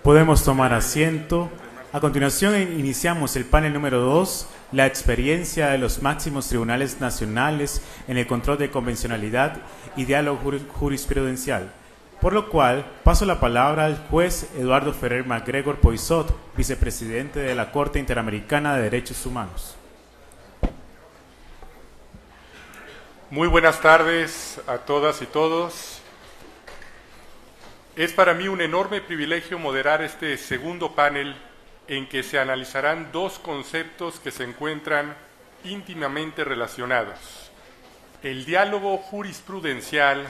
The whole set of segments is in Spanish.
Podemos tomar asiento. A continuación iniciamos el panel número 2, la experiencia de los máximos tribunales nacionales en el control de convencionalidad y diálogo jurisprudencial. Por lo cual, paso la palabra al juez Eduardo Ferrer MacGregor Poisot, vicepresidente de la Corte Interamericana de Derechos Humanos. Muy buenas tardes a todas y todos. Es para mí un enorme privilegio moderar este segundo panel en que se analizarán dos conceptos que se encuentran íntimamente relacionados: el diálogo jurisprudencial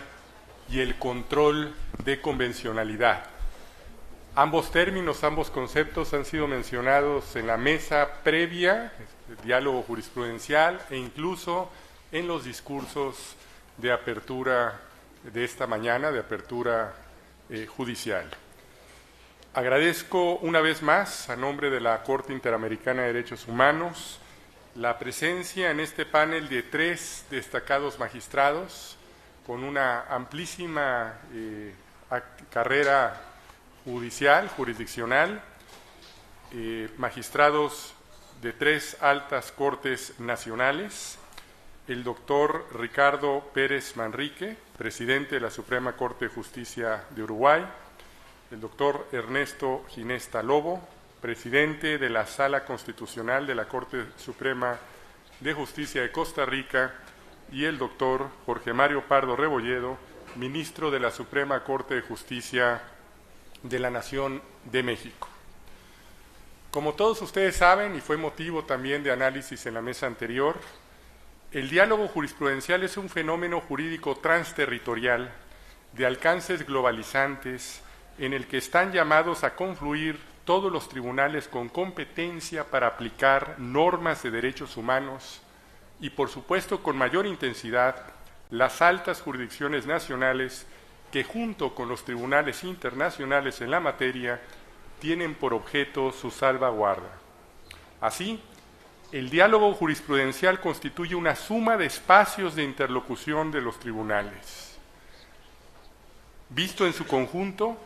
y el control de convencionalidad. Ambos términos, ambos conceptos han sido mencionados en la mesa previa, el diálogo jurisprudencial, e incluso en los discursos de apertura de esta mañana, de apertura judicial. Agradezco una vez más, a nombre de la Corte Interamericana de Derechos Humanos, la presencia en este panel de tres destacados magistrados con una amplísima carrera judicial, jurisdiccional, magistrados de tres altas cortes nacionales: el doctor Ricardo Pérez Manrique, presidente de la Suprema Corte de Justicia de Uruguay; el doctor Ernesto Ginesta Lobo, presidente de la Sala Constitucional de la Corte Suprema de Justicia de Costa Rica; y el doctor Jorge Mario Pardo Rebolledo, ministro de la Suprema Corte de Justicia de la Nación de México. Como todos ustedes saben, y fue motivo también de análisis en la mesa anterior, el diálogo jurisprudencial es un fenómeno jurídico transterritorial de alcances globalizantes en el que están llamados a confluir todos los tribunales con competencia para aplicar normas de derechos humanos y, por supuesto, con mayor intensidad, las altas jurisdicciones nacionales que, junto con los tribunales internacionales en la materia, tienen por objeto su salvaguarda. Así, el diálogo jurisprudencial constituye una suma de espacios de interlocución de los tribunales. Visto en su conjunto,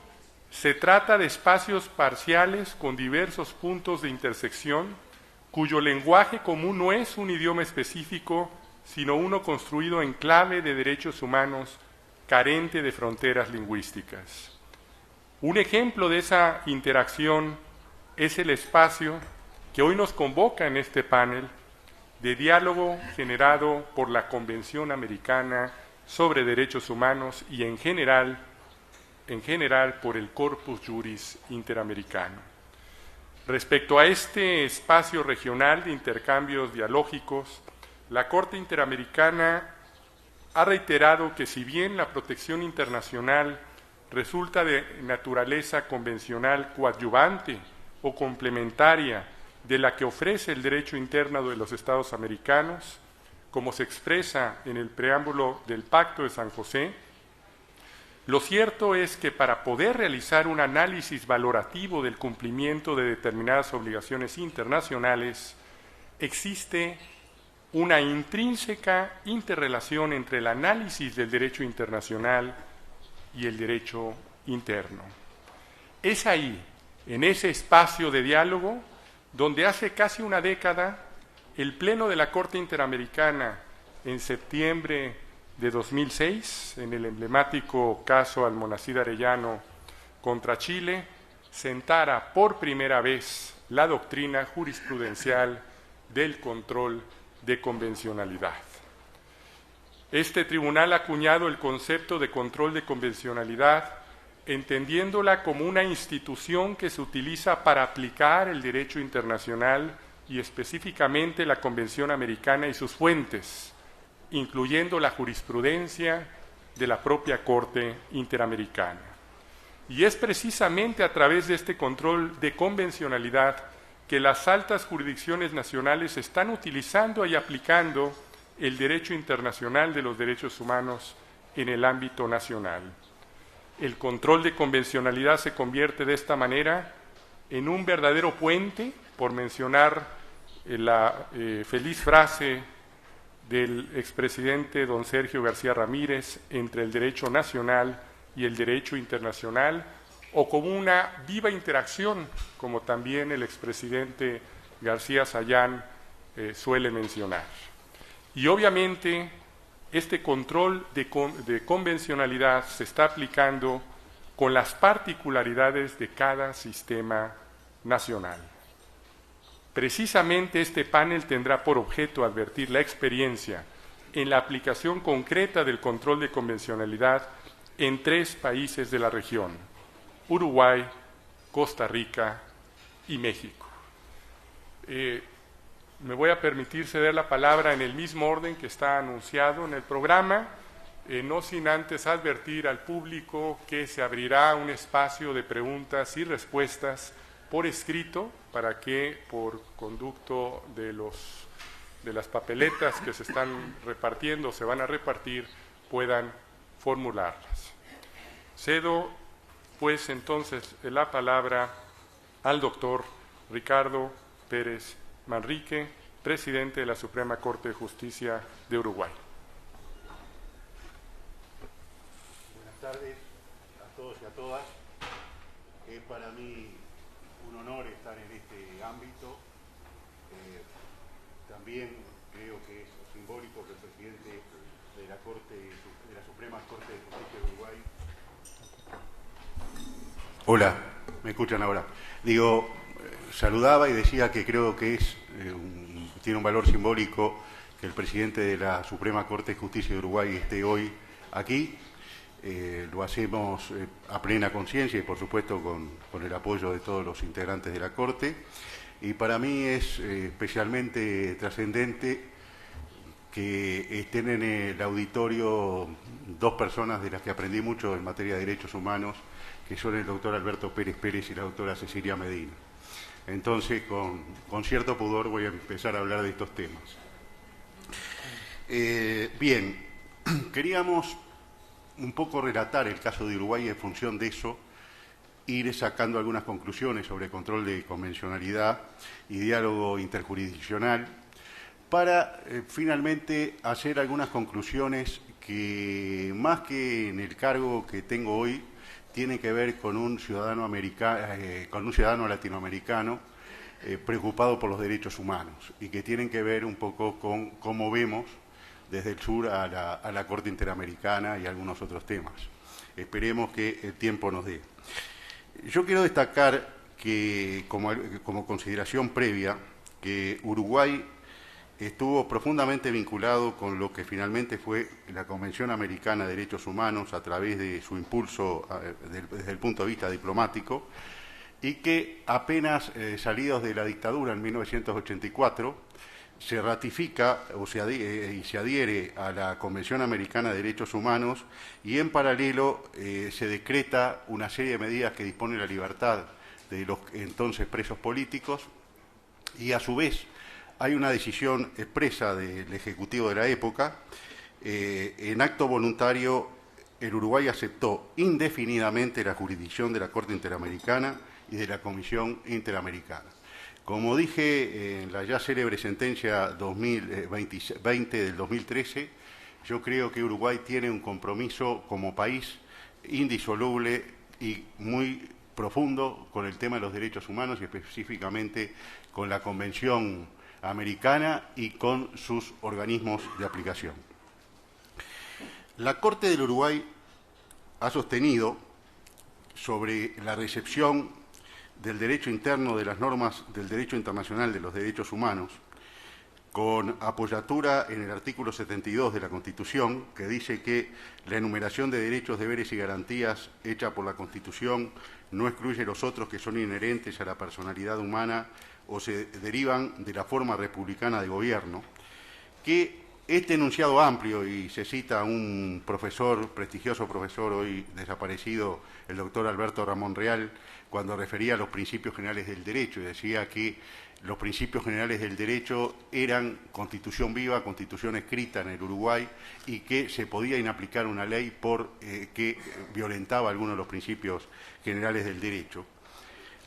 se trata de espacios parciales con diversos puntos de intersección, cuyo lenguaje común no es un idioma específico, sino uno construido en clave de derechos humanos, carente de fronteras lingüísticas. Un ejemplo de esa interacción es el espacio que hoy nos convoca en este panel de diálogo generado por la Convención Americana sobre Derechos Humanos y en general por el Corpus Juris Interamericano. Respecto a este espacio regional de intercambios dialógicos, la Corte Interamericana ha reiterado que, si bien la protección internacional resulta de naturaleza convencional coadyuvante o complementaria de la que ofrece el derecho interno de los Estados americanos, como se expresa en el preámbulo del Pacto de San José, lo cierto es que para poder realizar un análisis valorativo del cumplimiento de determinadas obligaciones internacionales, existe una intrínseca interrelación entre el análisis del derecho internacional y el derecho interno. Es ahí, en ese espacio de diálogo, donde hace casi una década el Pleno de la Corte Interamericana, en septiembre de 2006, en el emblemático caso Almonacid Arellano contra Chile, sentara por primera vez la doctrina jurisprudencial del control de convencionalidad. Este tribunal ha acuñado el concepto de control de convencionalidad, entendiéndola como una institución que se utiliza para aplicar el derecho internacional y específicamente la Convención Americana y sus fuentes, incluyendo la jurisprudencia de la propia Corte Interamericana. Y es precisamente a través de este control de convencionalidad que las altas jurisdicciones nacionales están utilizando y aplicando el derecho internacional de los derechos humanos en el ámbito nacional. El control de convencionalidad se convierte de esta manera en un verdadero puente, por mencionar la feliz frase del expresidente don Sergio García Ramírez, entre el derecho nacional y el derecho internacional, o como una viva interacción, como también el expresidente García Sayán suele mencionar. Y obviamente este control de convencionalidad se está aplicando con las particularidades de cada sistema nacional. Precisamente este panel tendrá por objeto advertir la experiencia en la aplicación concreta del control de convencionalidad en 3 países de la región: Uruguay, Costa Rica y México. Me voy a permitir ceder la palabra en el mismo orden que está anunciado en el programa, no sin antes advertir al público que se abrirá un espacio de preguntas y respuestas por escrito para que, por conducto de las papeletas que se están repartiendo, se van a repartir, puedan formularlas. Cedo, pues, entonces la palabra al doctor Ricardo Pérez Manrique, presidente de la Suprema Corte de Justicia de Uruguay. Buenas tardes a todos y a todas. Es para mí un honor estar en este ámbito. También creo que es simbólico que el presidente de la Suprema Corte de Justicia de Uruguay... Hola, ¿me escuchan ahora? Saludaba y decía que creo que tiene un valor simbólico que el presidente de la Suprema Corte de Justicia de Uruguay esté hoy aquí. Lo hacemos a plena conciencia y, por supuesto, con el apoyo de todos los integrantes de la Corte. Y para mí es especialmente trascendente que estén en el auditorio 2 personas de las que aprendí mucho en materia de derechos humanos, que son el doctor Alberto Pérez Pérez y la doctora Cecilia Medina. Entonces, con cierto pudor voy a empezar a hablar de estos temas. Bien, queríamos un poco relatar el caso de Uruguay y en función de eso ir sacando algunas conclusiones sobre control de convencionalidad y diálogo interjurisdiccional para finalmente hacer algunas conclusiones que, más que en el cargo que tengo hoy, tienen que ver con un ciudadano latinoamericano preocupado por los derechos humanos y que tienen que ver un poco con cómo vemos desde el sur a la Corte Interamericana y algunos otros temas. Esperemos que el tiempo nos dé. Yo quiero destacar que, como consideración previa, que Uruguay estuvo profundamente vinculado con lo que finalmente fue la Convención Americana de Derechos Humanos a través de su impulso desde el punto de vista diplomático, y que apenas salidos de la dictadura en 1984 se ratifica y se adhiere a la Convención Americana de Derechos Humanos, y en paralelo se decreta una serie de medidas que disponen la libertad de los entonces presos políticos, y a su vez hay una decisión expresa del Ejecutivo de la época. En acto voluntario, el Uruguay aceptó indefinidamente la jurisdicción de la Corte Interamericana y de la Comisión Interamericana. Como dije en la ya célebre sentencia 2020 del 2013, yo creo que Uruguay tiene un compromiso como país indisoluble y muy profundo con el tema de los derechos humanos y específicamente con la Convención Americana y con sus organismos de aplicación. La Corte del Uruguay ha sostenido sobre la recepción del derecho interno de las normas del derecho internacional de los derechos humanos, con apoyatura en el artículo 72 de la Constitución, que dice que la enumeración de derechos, deberes y garantías hecha por la Constitución no excluye los otros que son inherentes a la personalidad humana o se derivan de la forma republicana de gobierno, que este enunciado amplio, y se cita a un prestigioso profesor hoy desaparecido, el doctor Alberto Ramón Real, cuando refería a los principios generales del derecho, y decía que los principios generales del derecho eran constitución viva, constitución escrita en el Uruguay, y que se podía inaplicar una ley que violentaba algunos de los principios generales del derecho.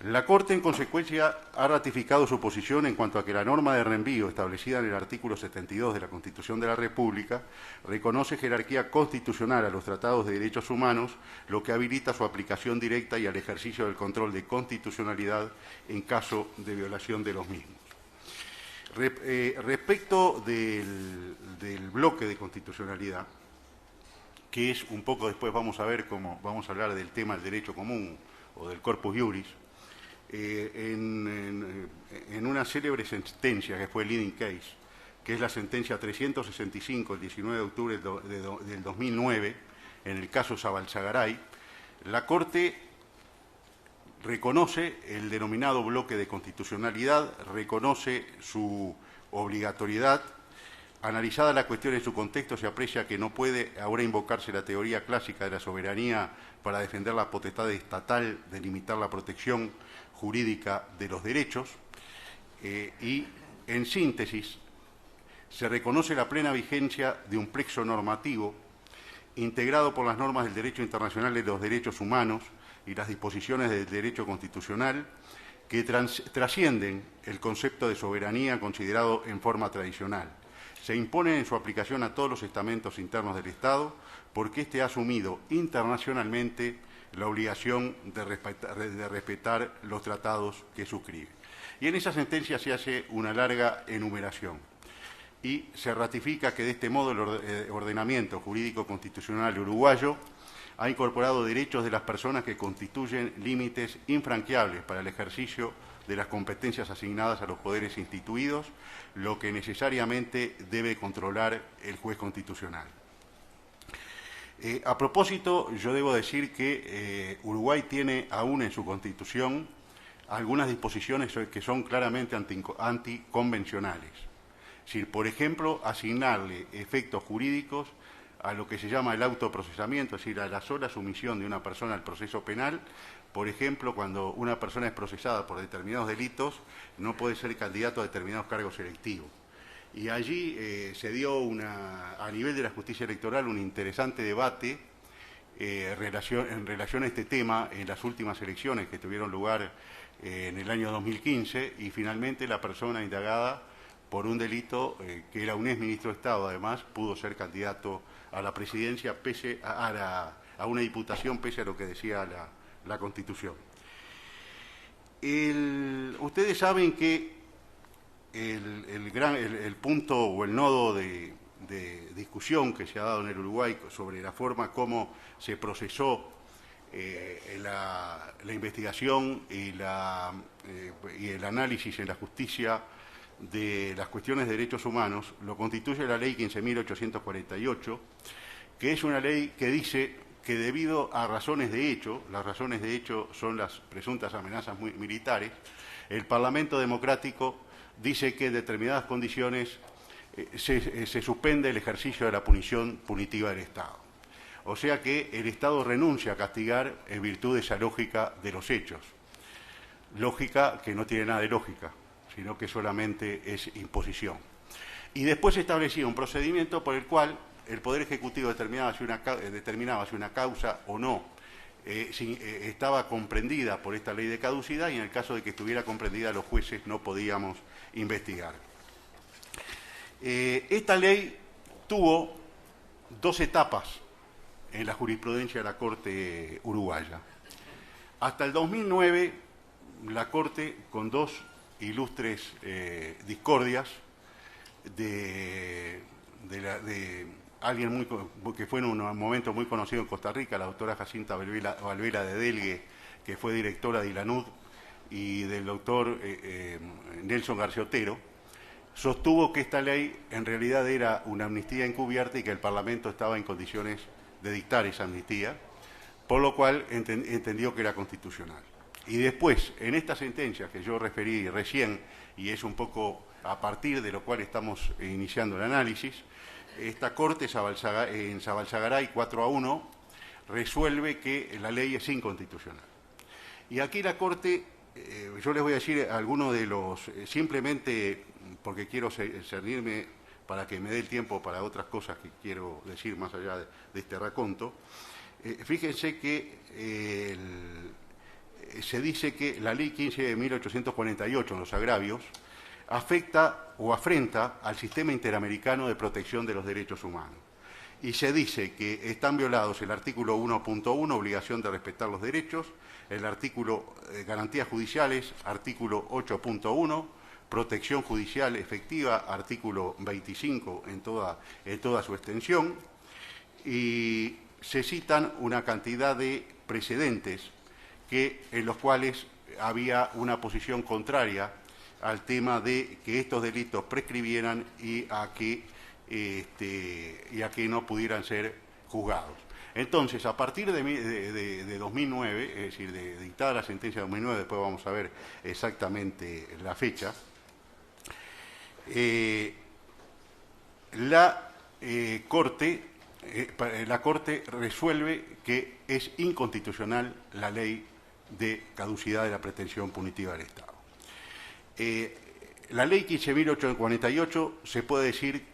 La Corte, en consecuencia, ha ratificado su posición en cuanto a que la norma de reenvío establecida en el artículo 72 de la Constitución de la República reconoce jerarquía constitucional a los tratados de derechos humanos, lo que habilita su aplicación directa y al ejercicio del control de constitucionalidad en caso de violación de los mismos. Respecto del bloque de constitucionalidad, que es un poco después, vamos a ver cómo vamos a hablar del tema del derecho común o del corpus iuris, en una célebre sentencia que fue el leading case, que es la sentencia 365, el 19 de octubre del 2009, en el caso Zabalsagaray, la Corte reconoce el denominado bloque de constitucionalidad, reconoce su obligatoriedad. Analizada la cuestión en su contexto, se aprecia que no puede ahora invocarse la teoría clásica de la soberanía para defender la potestad estatal de limitar la protección jurídica de los derechos, y, en síntesis, se reconoce la plena vigencia de un plexo normativo integrado por las normas del derecho internacional de los derechos humanos y las disposiciones del derecho constitucional que trascienden el concepto de soberanía considerado en forma tradicional. Se imponen en su aplicación a todos los estamentos internos del Estado porque éste ha asumido internacionalmente la obligación de respetar los tratados que suscribe. Y en esa sentencia se hace una larga enumeración y se ratifica que de este modo el ordenamiento jurídico constitucional uruguayo ha incorporado derechos de las personas que constituyen límites infranqueables para el ejercicio de las competencias asignadas a los poderes instituidos, lo que necesariamente debe controlar el juez constitucional. A propósito, yo debo decir que Uruguay tiene aún en su Constitución algunas disposiciones que son claramente anticonvencionales. Es decir, por ejemplo, asignarle efectos jurídicos a lo que se llama el autoprocesamiento, es decir, a la sola sumisión de una persona al proceso penal. Por ejemplo, cuando una persona es procesada por determinados delitos, no puede ser candidato a determinados cargos selectivos. Y allí se dio a nivel de la justicia electoral un interesante debate en relación a este tema en las últimas elecciones que tuvieron lugar en el año 2015, y finalmente la persona indagada por un delito que era un exministro de Estado, además, pudo ser candidato a la presidencia pese a una diputación, pese a lo que decía la Constitución. Ustedes saben que el punto o el nodo de discusión que se ha dado en el Uruguay sobre la forma como se procesó la investigación y el análisis en la justicia de las cuestiones de derechos humanos lo constituye la Ley 15.848, que es una ley que dice que debido a razones de hecho, las razones de hecho son las presuntas amenazas militares, el Parlamento democrático dice que en determinadas condiciones se suspende el ejercicio de la punición punitiva del Estado. O sea que el Estado renuncia a castigar en virtud de esa lógica de los hechos. Lógica que no tiene nada de lógica, sino que solamente es imposición. Y después se establecía un procedimiento por el cual el Poder Ejecutivo determinaba si una causa o no estaba comprendida por esta ley de caducidad, y en el caso de que estuviera comprendida, los jueces no podíamos investigar. Esta ley tuvo dos etapas en la jurisprudencia de la Corte uruguaya. Hasta el 2009, la Corte, con dos ilustres discordias de alguien que fue en un momento muy conocido en Costa Rica, la doctora Jacinta Valvela de Delgue, que fue directora de ILANUD, y del doctor Nelson García Otero, sostuvo que esta ley en realidad era una amnistía encubierta y que el Parlamento estaba en condiciones de dictar esa amnistía, por lo cual entendió que era constitucional. Y después, en esta sentencia que yo referí recién, y es un poco a partir de lo cual estamos iniciando el análisis, esta Corte en Zabalsagaray 4-1 resuelve que la ley es inconstitucional. Y aquí la Corte, yo les voy a decir algunos de los, simplemente porque quiero cernirme para que me dé el tiempo para otras cosas que quiero decir más allá de este raconto. Fíjense que se dice que la Ley 15 de 1848, en los agravios, afecta o afrenta al sistema interamericano de protección de los derechos humanos. Y se dice que están violados el artículo 1.1, obligación de respetar los derechos, el artículo garantías judiciales, artículo 8.1, protección judicial efectiva, artículo 25 en toda su extensión, y se citan una cantidad de precedentes en los cuales había una posición contraria al tema de que estos delitos prescribieran y a que no pudieran ser juzgados. Entonces, a partir de 2009, es decir, de dictada la sentencia de 2009, después vamos a ver exactamente la fecha, la Corte resuelve que es inconstitucional la ley de caducidad de la pretensión punitiva del Estado. La ley 15.848 se puede decir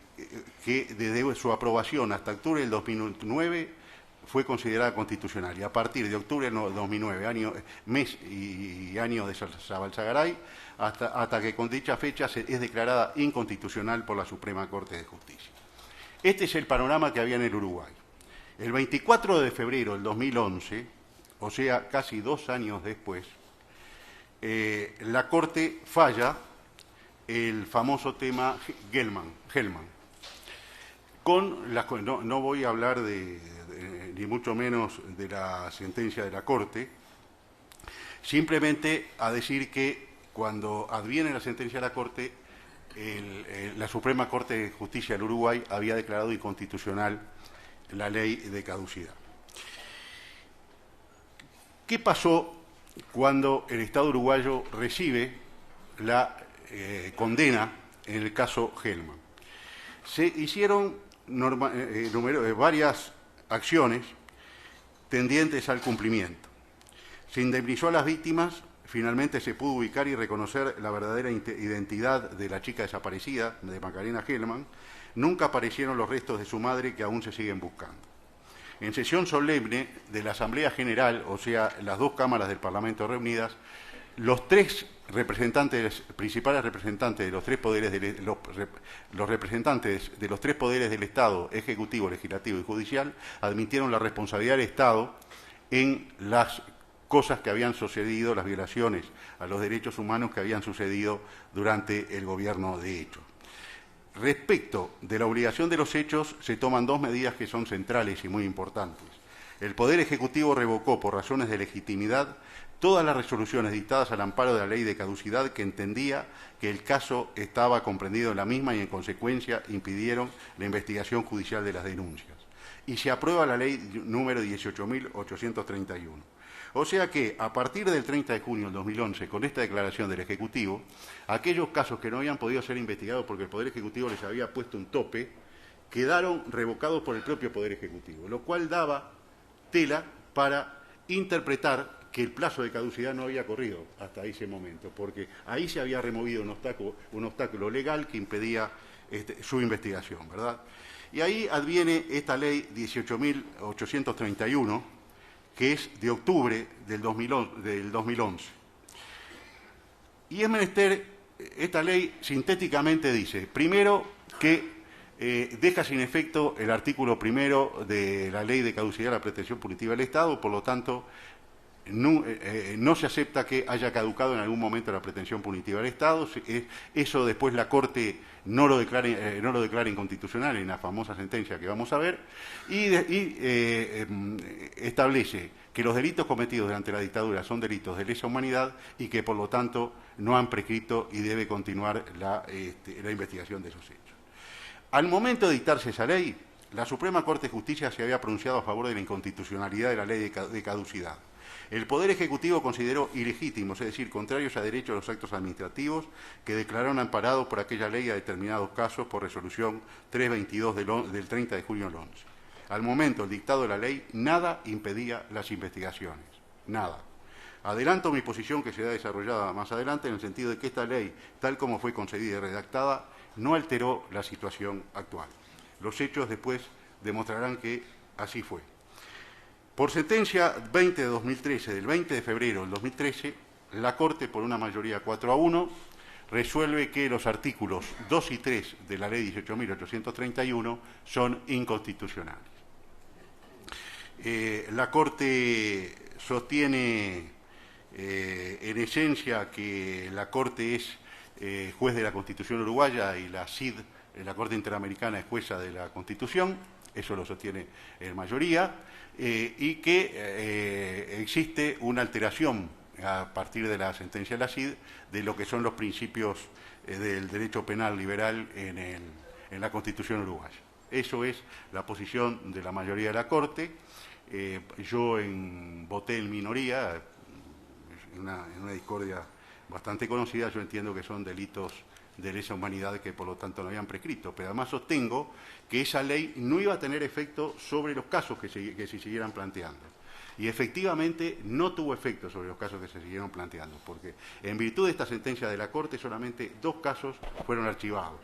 que desde su aprobación hasta octubre del 2009 fue considerada constitucional, y a partir de octubre del 2009, mes y año de Zabalzagaray, hasta que con dicha fecha es declarada inconstitucional por la Suprema Corte de Justicia. Este es el panorama que había en el Uruguay. El 24 de febrero del 2011, o sea, casi 2 años después, la Corte falla el famoso tema Hellman. No voy a hablar ni mucho menos de la sentencia de la Corte, simplemente a decir que cuando adviene la sentencia de la Corte, la Suprema Corte de Justicia del Uruguay había declarado inconstitucional la ley de caducidad. ¿Qué pasó cuando el Estado uruguayo recibe la condena en el caso Hellman? Se hicieron varias acciones tendientes al cumplimiento. Se indemnizó a las víctimas, finalmente se pudo ubicar y reconocer la verdadera identidad de la chica desaparecida, de Macarena Hellman. Nunca aparecieron los restos de su madre, que aún se siguen buscando. En sesión solemne de la Asamblea General, o sea, las 2 cámaras del Parlamento reunidas, los 3 principales representantes de los 3 poderes, los representantes de los 3 poderes del Estado, Ejecutivo, Legislativo y Judicial, admitieron la responsabilidad del Estado en las cosas que habían sucedido, las violaciones a los derechos humanos que habían sucedido durante el gobierno de Hechos. Respecto de la obligación de los hechos, se toman 2 medidas que son centrales y muy importantes. El Poder Ejecutivo revocó, por razones de legitimidad, todas las resoluciones dictadas al amparo de la ley de caducidad, que entendía que el caso estaba comprendido en la misma y, en consecuencia, impidieron la investigación judicial de las denuncias. Y se aprueba la ley número 18.831. O sea que, a partir del 30 de junio del 2011, con esta declaración del Ejecutivo, aquellos casos que no habían podido ser investigados porque el Poder Ejecutivo les había puesto un tope, quedaron revocados por el propio Poder Ejecutivo, lo cual daba tela para interpretar que el plazo de caducidad no había corrido hasta ese momento, porque ahí se había removido un obstáculo legal que impedía su investigación, ¿verdad? Y ahí adviene esta ley 18.831, que es de octubre del 2011. Y es menester, esta ley sintéticamente dice, primero, que deja sin efecto el artículo 1 de la ley de caducidad de la pretensión punitiva del Estado, por lo tanto, no se acepta que haya caducado en algún momento la pretensión punitiva del Estado. Eso después la Corte no lo declara inconstitucional en la famosa sentencia que vamos a ver, y establece que los delitos cometidos durante la dictadura son delitos de lesa humanidad y que por lo tanto no han prescrito y debe continuar la investigación de esos hechos. Al momento de dictarse esa ley, la Suprema Corte de Justicia se había pronunciado a favor de la inconstitucionalidad de la ley de caducidad. El Poder Ejecutivo consideró ilegítimos, es decir, contrarios a derecho, los actos administrativos que declararon amparados por aquella ley a determinados casos por resolución 322 del 30 de junio del 11. Al momento del dictado de la ley, nada impedía las investigaciones, nada. Adelanto mi posición, que será desarrollada más adelante, en el sentido de que esta ley, tal como fue concebida y redactada, no alteró la situación actual. Los hechos después demostrarán que así fue. Por sentencia 20 de 2013, del 20 de febrero del 2013, la Corte, por una mayoría 4-1, resuelve que los artículos 2 y 3 de la Ley 18.831 son inconstitucionales. La Corte sostiene en esencia que la Corte es juez de la Constitución uruguaya y la CID, la Corte Interamericana, es jueza de la Constitución, eso lo sostiene en mayoría, y que existe una alteración a partir de la sentencia de la CID de lo que son los principios del derecho penal liberal en la Constitución uruguaya. Eso es la posición de la mayoría de la Corte. Yo voté en minoría, en una discordia bastante conocida. Yo entiendo que son delitos de lesa humanidad que por lo tanto no habían prescrito, pero además sostengo que esa ley no iba a tener efecto sobre los casos que se siguieran planteando. Y efectivamente no tuvo efecto sobre los casos que se siguieron planteando, porque en virtud de esta sentencia de la Corte solamente 2 casos fueron archivados.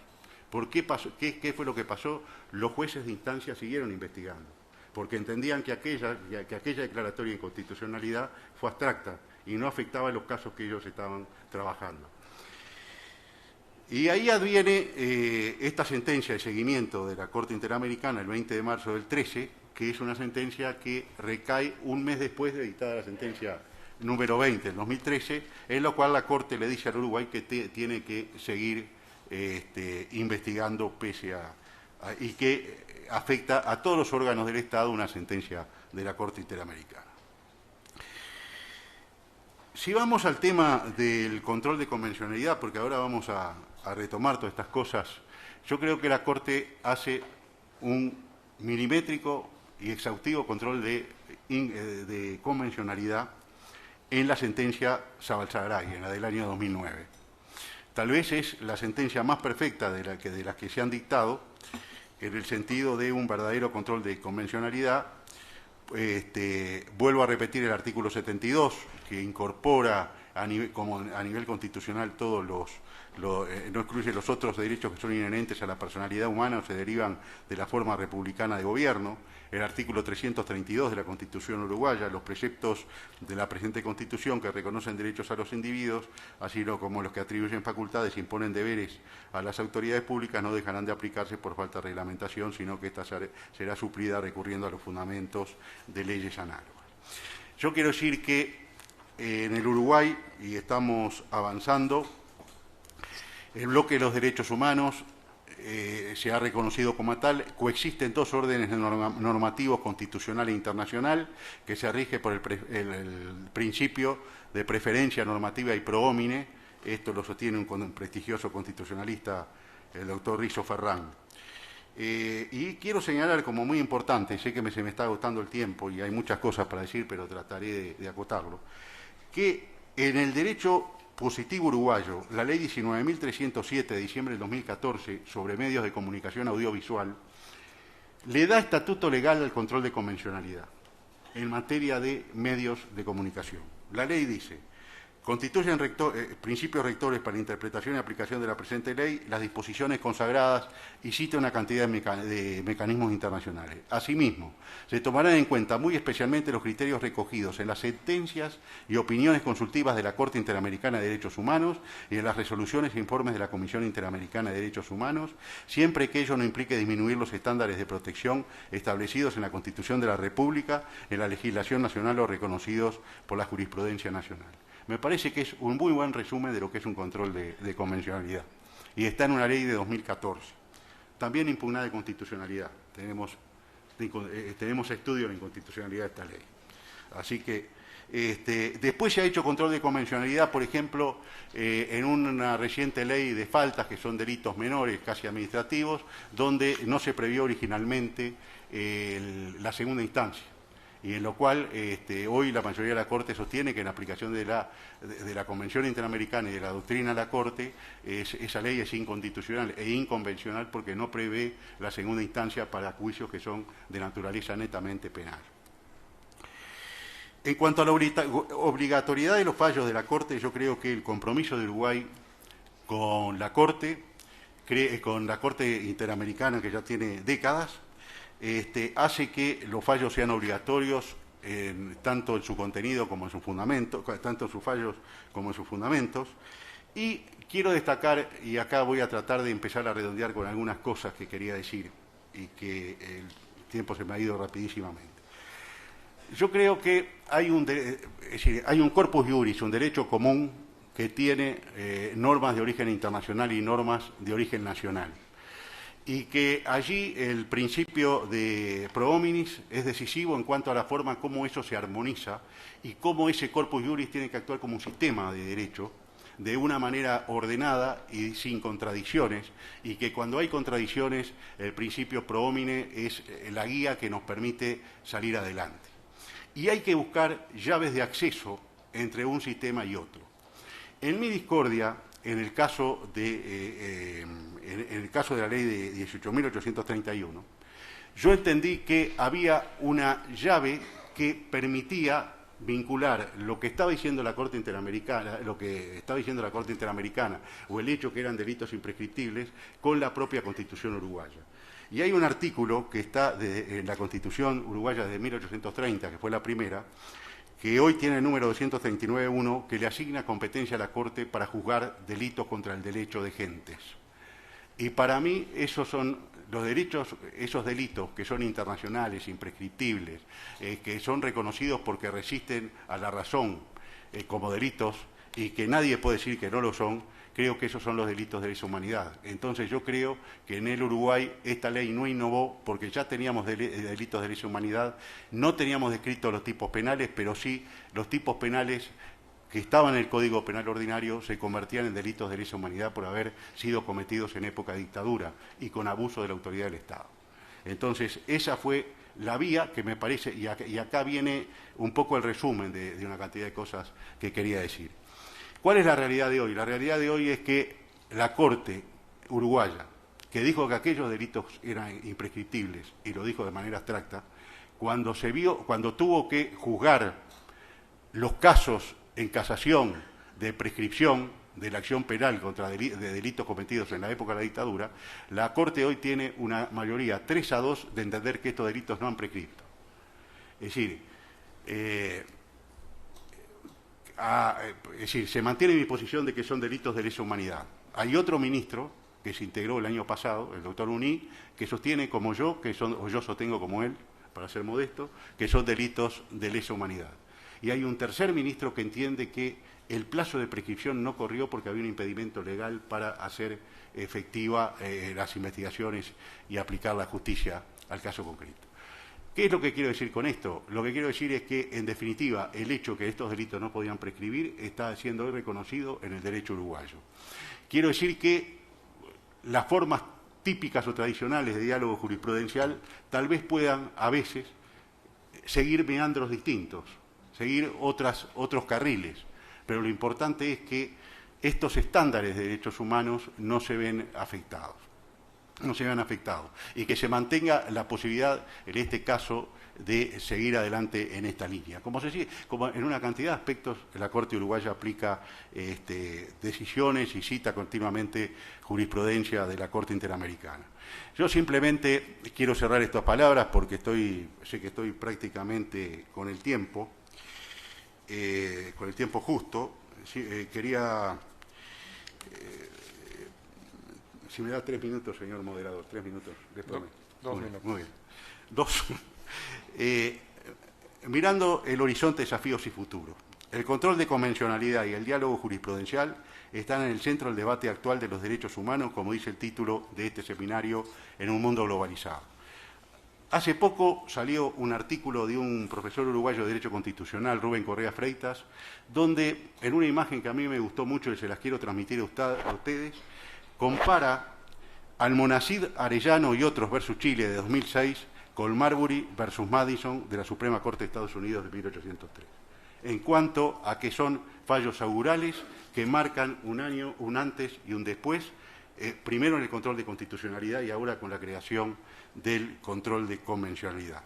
¿Por qué pasó? ¿Qué fue lo que pasó? Los jueces de instancia siguieron investigando, porque entendían que aquella declaratoria de inconstitucionalidad fue abstracta y no afectaba los casos que ellos estaban trabajando. Y ahí adviene esta sentencia de seguimiento de la Corte Interamericana el 20 de marzo del 13, que es una sentencia que recae un mes después de dictada la sentencia número 20 del 2013, en la cual la Corte le dice al Uruguay que tiene que seguir investigando y que afecta a todos los órganos del Estado una sentencia de la Corte Interamericana. Si vamos al tema del control de convencionalidad, porque ahora vamos a retomar todas estas cosas, yo creo que la Corte hace un milimétrico y exhaustivo control de convencionalidad en la sentencia Zabalzagaray, en la del año 2009. Tal vez es la sentencia más perfecta de las que se han dictado, en el sentido de un verdadero control de convencionalidad. Vuelvo a repetir el artículo 72, que incorpora a nivel constitucional todos no excluye los otros derechos que son inherentes a la personalidad humana o se derivan de la forma republicana de gobierno. El artículo 332 de la Constitución uruguaya, los preceptos de la presente Constitución que reconocen derechos a los individuos, así como los que atribuyen facultades e imponen deberes a las autoridades públicas, no dejarán de aplicarse por falta de reglamentación, sino que esta será suplida recurriendo a los fundamentos de leyes análogas. Yo quiero decir que en el Uruguay, y estamos avanzando, el bloque de los derechos humanos se ha reconocido como tal. Coexisten 2 órdenes normativos constitucional e internacional que se rige por el principio de preferencia normativa y pro homine. Esto lo sostiene un prestigioso constitucionalista, el doctor Rizo Ferrán. Y quiero señalar como muy importante, sé que se me está agotando el tiempo y hay muchas cosas para decir, pero trataré de acotarlo, que en el derecho positivo uruguayo, la Ley 19.307 de diciembre del 2014 sobre medios de comunicación audiovisual, le da estatuto legal al control de convencionalidad en materia de medios de comunicación. La ley dice: constituyen principios rectores para interpretación y aplicación de la presente ley las disposiciones consagradas, y cita una cantidad de mecanismos internacionales. Asimismo, se tomarán en cuenta muy especialmente los criterios recogidos en las sentencias y opiniones consultivas de la Corte Interamericana de Derechos Humanos y en las resoluciones e informes de la Comisión Interamericana de Derechos Humanos, siempre que ello no implique disminuir los estándares de protección establecidos en la Constitución de la República, en la legislación nacional o reconocidos por la jurisprudencia nacional. Me parece que es un muy buen resumen de lo que es un control de convencionalidad. Y está en una ley de 2014. También impugnada de constitucionalidad. Tenemos estudio de la inconstitucionalidad de esta ley. Así que después se ha hecho control de convencionalidad, por ejemplo, en una reciente ley de faltas, que son delitos menores, casi administrativos, donde no se previó originalmente la segunda instancia. Y en lo cual hoy la mayoría de la Corte sostiene que en aplicación de la Convención Interamericana y de la doctrina de la Corte, esa ley es inconstitucional e inconvencional porque no prevé la segunda instancia para juicios que son de naturaleza netamente penal. En cuanto a la obligatoriedad de los fallos de la Corte, yo creo que el compromiso de Uruguay con la Corte Interamericana, que ya tiene décadas, hace que los fallos sean obligatorios tanto en su contenido como en sus fundamentos, tanto en sus fallos como en sus fundamentos. Y quiero destacar, y acá voy a tratar de empezar a redondear con algunas cosas que quería decir y que el tiempo se me ha ido rapidísimamente. Yo creo que hay un corpus juris, un derecho común que tiene normas de origen internacional y normas de origen nacional. Y que allí el principio de pro hominis es decisivo en cuanto a la forma como eso se armoniza y cómo ese corpus juris tiene que actuar como un sistema de derecho de una manera ordenada y sin contradicciones, y que cuando hay contradicciones el principio pro homine es la guía que nos permite salir adelante. Y hay que buscar llaves de acceso entre un sistema y otro. En mi discordia, en el caso de la ley de 18.831, yo entendí que había una llave que permitía vincular lo que estaba diciendo la Corte Interamericana, o el hecho que eran delitos imprescriptibles, con la propia Constitución uruguaya. Y hay un artículo que está en la Constitución uruguaya de 1830, que fue la primera, que hoy tiene el número 239.1, que le asigna competencia a la Corte para juzgar delitos contra el derecho de gentes. Y para mí esos son los derechos, esos delitos que son internacionales, imprescriptibles, que son reconocidos porque resisten a la razón como delitos y que nadie puede decir que no lo son. Creo que esos son los delitos de lesa humanidad. Entonces yo creo que en el Uruguay esta ley no innovó porque ya teníamos delitos de lesa humanidad, no teníamos descritos los tipos penales, pero sí los tipos penales que estaban en el Código Penal Ordinario se convertían en delitos de lesa humanidad por haber sido cometidos en época de dictadura y con abuso de la autoridad del Estado. Entonces esa fue la vía que me parece, y acá viene un poco el resumen de una cantidad de cosas que quería decir. ¿Cuál es la realidad de hoy? La realidad de hoy es que la Corte uruguaya, que dijo que aquellos delitos eran imprescriptibles, y lo dijo de manera abstracta, cuando tuvo que juzgar los casos en casación de prescripción de la acción penal contra de delitos cometidos en la época de la dictadura, la Corte hoy tiene una mayoría 3-2 de entender que estos delitos no han prescripto. Es decir, se mantiene mi posición de que son delitos de lesa humanidad. Hay otro ministro que se integró el año pasado, el doctor Uní, que sostiene como yo, o yo sostengo como él, para ser modesto, que son delitos de lesa humanidad. Y hay un tercer ministro que entiende que el plazo de prescripción no corrió porque había un impedimento legal para hacer efectiva las investigaciones y aplicar la justicia al caso concreto. ¿Qué es lo que quiero decir con esto? Lo que quiero decir es que, en definitiva, el hecho que estos delitos no podían prescribir está siendo hoy reconocido en el derecho uruguayo. Quiero decir que las formas típicas o tradicionales de diálogo jurisprudencial tal vez puedan, a veces, seguir meandros distintos, seguir otros carriles, pero lo importante es que estos estándares de derechos humanos no se ven afectados. Y que se mantenga la posibilidad, en este caso, de seguir adelante en esta línea. Como en una cantidad de aspectos, la Corte uruguaya aplica decisiones y cita continuamente jurisprudencia de la Corte Interamericana. Yo simplemente quiero cerrar estas palabras porque sé que estoy prácticamente con el tiempo justo. Quería... Si me da 3 minutos, señor moderador, 3 minutos. Dos minutos. Muy bien. Mirando el horizonte, desafíos y futuro. El control de convencionalidad y el diálogo jurisprudencial están en el centro del debate actual de los derechos humanos, como dice el título de este seminario, en un mundo globalizado. Hace poco salió un artículo de un profesor uruguayo de Derecho Constitucional, Rubén Correa Freitas, donde, en una imagen que a mí me gustó mucho y se las quiero transmitir a ustedes, compara al Monacid Arellano y otros versus Chile de 2006 con Marbury versus Madison de la Suprema Corte de Estados Unidos de 1803, en cuanto a que son fallos augurales que marcan un año, un antes y un después, primero en el control de constitucionalidad y ahora con la creación del control de convencionalidad.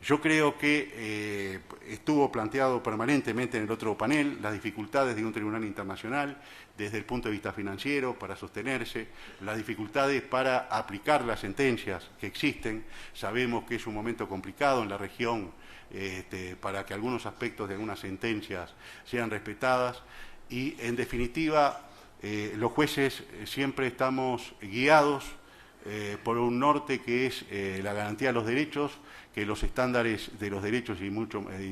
Yo creo que estuvo planteado permanentemente en el otro panel las dificultades de un tribunal internacional desde el punto de vista financiero para sostenerse, las dificultades para aplicar las sentencias que existen. Sabemos que es un momento complicado en la región para que algunos aspectos de algunas sentencias sean respetadas y, en definitiva, los jueces siempre estamos guiados por un norte que es la garantía de los derechos, que los estándares de los derechos y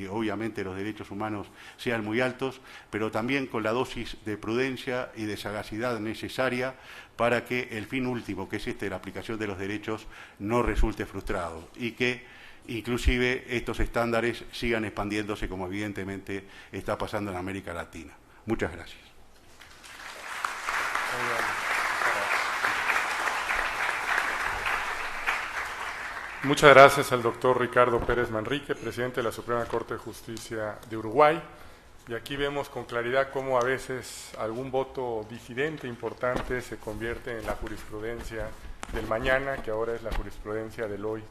obviamente los derechos humanos sean muy altos, pero también con la dosis de prudencia y de sagacidad necesaria para que el fin último, que es la aplicación de los derechos, no resulte frustrado y que inclusive estos estándares sigan expandiéndose como evidentemente está pasando en América Latina. Muchas gracias. Muchas gracias al doctor Ricardo Pérez Manrique, presidente de la Suprema Corte de Justicia de Uruguay. Y aquí vemos con claridad cómo a veces algún voto disidente importante se convierte en la jurisprudencia del mañana, que ahora es la jurisprudencia del hoy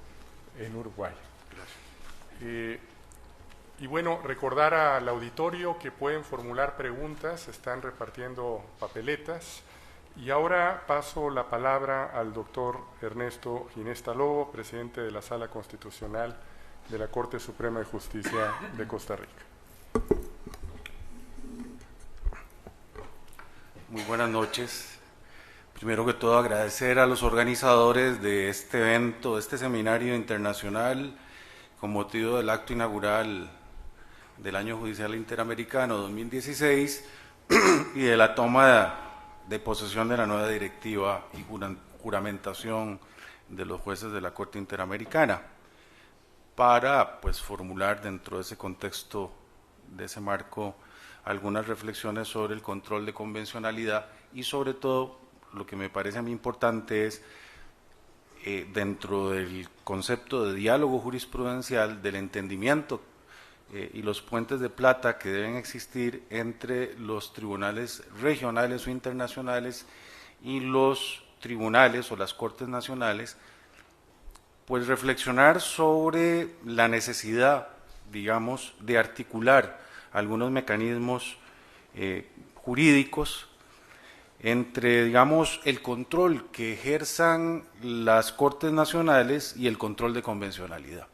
en Uruguay. Y bueno, recordar al auditorio que pueden formular preguntas, se están repartiendo papeletas. Y ahora paso la palabra al doctor Ernesto Ginesta Lobo, presidente de la Sala Constitucional de la Corte Suprema de Justicia de Costa Rica. Muy buenas noches. Primero que todo, agradecer a los organizadores de este evento, de este seminario internacional, con motivo del acto inaugural del Año Judicial Interamericano 2016 y de la toma de posesión de la nueva directiva y juramentación de los jueces de la Corte Interamericana, para formular dentro de ese contexto, de ese marco, algunas reflexiones sobre el control de convencionalidad y sobre todo, lo que me parece a mí importante es, dentro del concepto de diálogo jurisprudencial, del entendimiento y los puentes de plata que deben existir entre los tribunales regionales o internacionales y los tribunales o las cortes nacionales, pues reflexionar sobre la necesidad, digamos, de articular algunos mecanismos jurídicos entre, digamos, el control que ejerzan las cortes nacionales y el control de convencionalidad.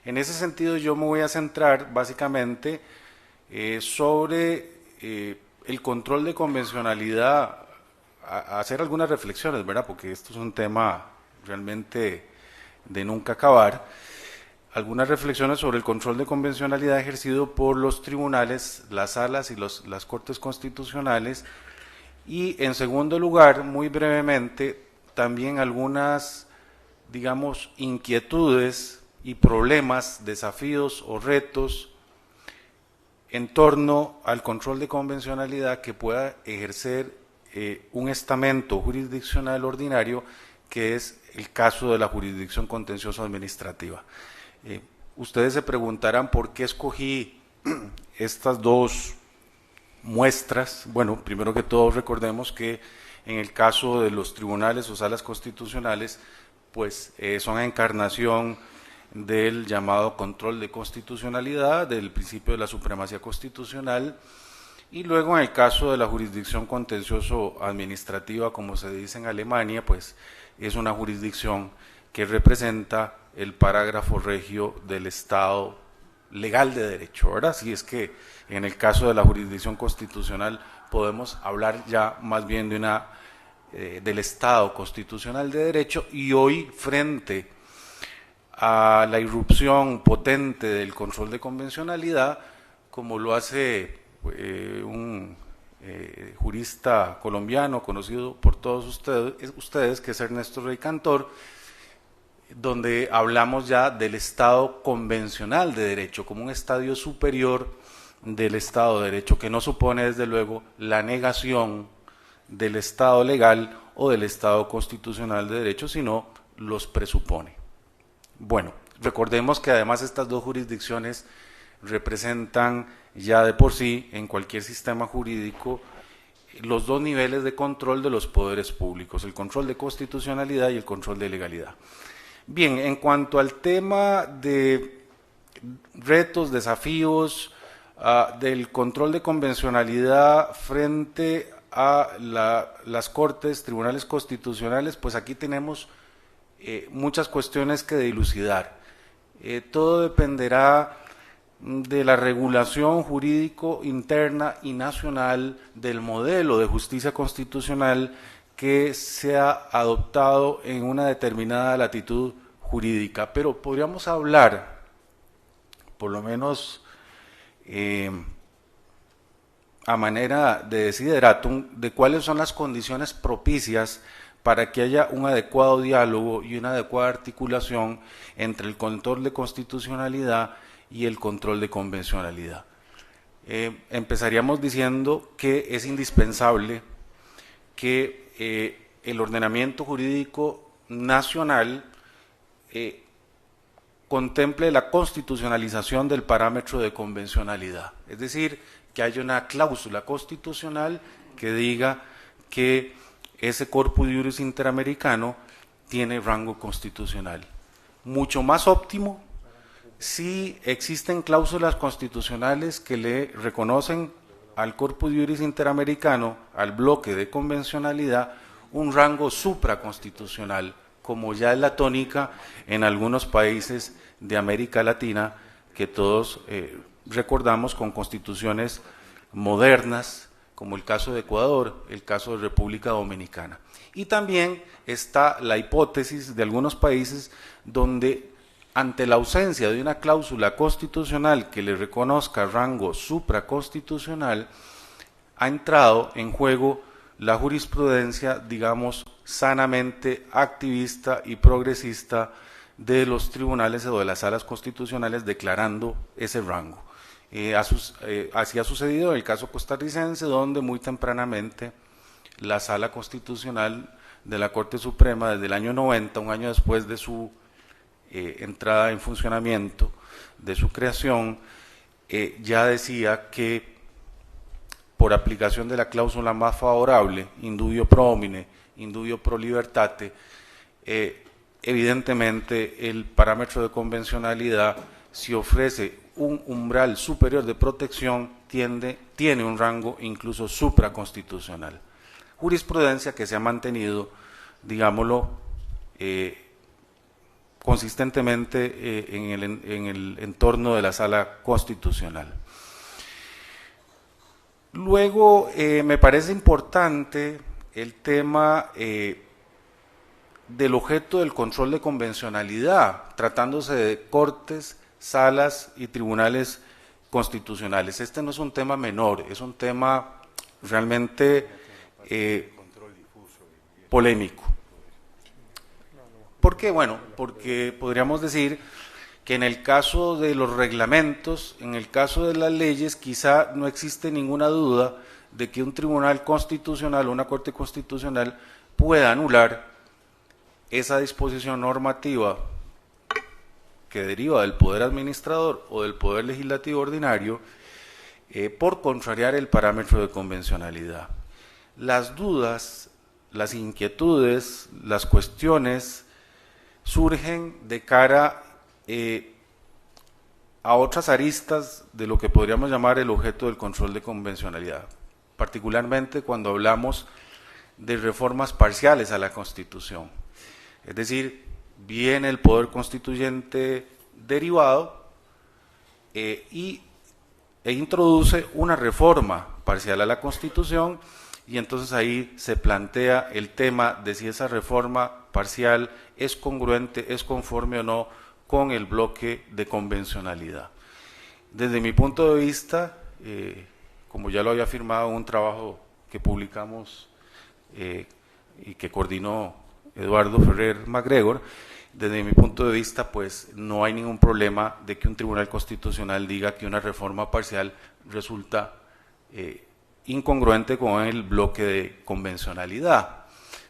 En ese sentido, yo me voy a centrar básicamente sobre el control de convencionalidad, a hacer algunas reflexiones, ¿verdad? Porque esto es un tema realmente de nunca acabar. Algunas reflexiones sobre el control de convencionalidad ejercido por los tribunales, las salas y las cortes constitucionales. Y en segundo lugar, muy brevemente, también algunas, digamos, inquietudes y problemas, desafíos o retos en torno al control de convencionalidad que pueda ejercer un estamento jurisdiccional ordinario, que es el caso de la jurisdicción contencioso administrativa. Ustedes se preguntarán por qué escogí estas dos muestras. Bueno, primero que todo recordemos que en el caso de los tribunales o salas constitucionales, pues son encarnación del llamado control de constitucionalidad, del principio de la supremacía constitucional, y luego en el caso de la jurisdicción contencioso administrativa, como se dice en Alemania, pues es una jurisdicción que representa el parágrafo regio del Estado legal de derecho, ¿verdad? Así es que en el caso de la jurisdicción constitucional podemos hablar ya más bien de del Estado constitucional de derecho, y hoy, frente a la irrupción potente del control de convencionalidad, como lo hace un jurista colombiano conocido por todos ustedes, que es Ernesto Rey Cantor, donde hablamos ya del Estado convencional de derecho como un estadio superior del Estado de derecho, que no supone desde luego la negación del Estado legal o del Estado constitucional de derecho, sino los presupone. Bueno, recordemos que además estas dos jurisdicciones representan ya de por sí en cualquier sistema jurídico los dos niveles de control de los poderes públicos, el control de constitucionalidad y el control de legalidad. Bien, en cuanto al tema de retos, desafíos del control de convencionalidad frente a las cortes, tribunales constitucionales, pues aquí tenemos muchas cuestiones que dilucidar. Todo dependerá de la regulación jurídico interna y nacional del modelo de justicia constitucional que se ha adoptado en una determinada latitud jurídica. Pero podríamos hablar, por lo menos a manera de desideratum, de cuáles son las condiciones propicias para que haya un adecuado diálogo y una adecuada articulación entre el control de constitucionalidad y el control de convencionalidad. Empezaríamos diciendo que es indispensable que el ordenamiento jurídico nacional contemple la constitucionalización del parámetro de convencionalidad, es decir, que haya una cláusula constitucional que diga que ese corpus iuris interamericano tiene rango constitucional. Mucho más óptimo si existen cláusulas constitucionales que le reconocen al corpus iuris interamericano, al bloque de convencionalidad, un rango supraconstitucional, como ya es la tónica en algunos países de América Latina, que todos recordamos con constituciones modernas, como el caso de Ecuador, el caso de República Dominicana. Y también está la hipótesis de algunos países donde, ante la ausencia de una cláusula constitucional que le reconozca rango supraconstitucional, ha entrado en juego la jurisprudencia, digamos, sanamente activista y progresista de los tribunales o de las salas constitucionales declarando ese rango. Así ha sucedido en el caso costarricense, donde muy tempranamente la Sala Constitucional de la Corte Suprema, desde el año 90, un año después de su entrada en funcionamiento, de su creación, ya decía que por aplicación de la cláusula más favorable, indubio pro homine, indubio pro libertate, evidentemente el parámetro de convencionalidad, si ofrece un umbral superior de protección, tiene un rango incluso supraconstitucional. Jurisprudencia que se ha mantenido, digámoslo, consistentemente en el entorno de la Sala Constitucional. Luego, me parece importante el tema del objeto del control de convencionalidad, tratándose de cortes, salas y tribunales constitucionales. Este no es un tema menor, es un tema realmente polémico. ¿Por qué? Bueno, porque podríamos decir que en el caso de los reglamentos, en el caso de las leyes, quizá no existe ninguna duda de que un tribunal constitucional o una corte constitucional pueda anular esa disposición normativa que deriva del poder administrador o del poder legislativo ordinario por contrariar el parámetro de convencionalidad. Las dudas, las inquietudes, las cuestiones surgen de cara a otras aristas de lo que podríamos llamar el objeto del control de convencionalidad, particularmente cuando hablamos de reformas parciales a la Constitución. Es decir, viene el poder constituyente derivado e introduce una reforma parcial a la Constitución, y entonces ahí se plantea el tema de si esa reforma parcial es congruente, es conforme o no con el bloque de convencionalidad. Desde mi punto de vista, como ya lo había afirmado en un trabajo que publicamos y que coordinó Eduardo Ferrer MacGregor, desde mi punto de vista, pues no hay ningún problema de que un tribunal constitucional diga que una reforma parcial resulta incongruente con el bloque de convencionalidad,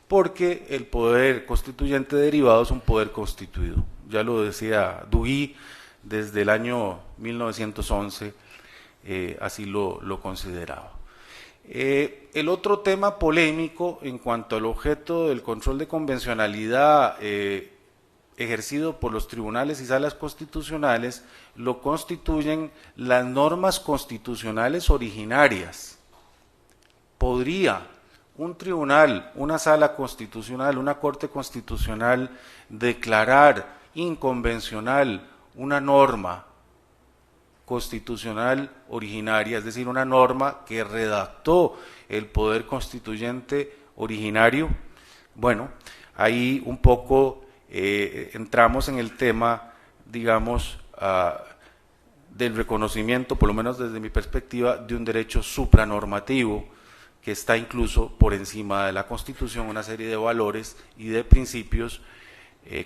porque el poder constituyente derivado es un poder constituido. Ya lo decía Duhí desde el año 1911, así lo consideraba. El otro tema polémico en cuanto al objeto del control de convencionalidad ejercido por los tribunales y salas constitucionales lo constituyen las normas constitucionales originarias. ¿Podría un tribunal, una sala constitucional, una corte constitucional declarar inconvencional una norma constitucional originaria, es decir, una norma que redactó el poder constituyente originario? Bueno, ahí un poco entramos en el tema, digamos, del reconocimiento, por lo menos desde mi perspectiva, de un derecho supranormativo que está incluso por encima de la Constitución, una serie de valores y de principios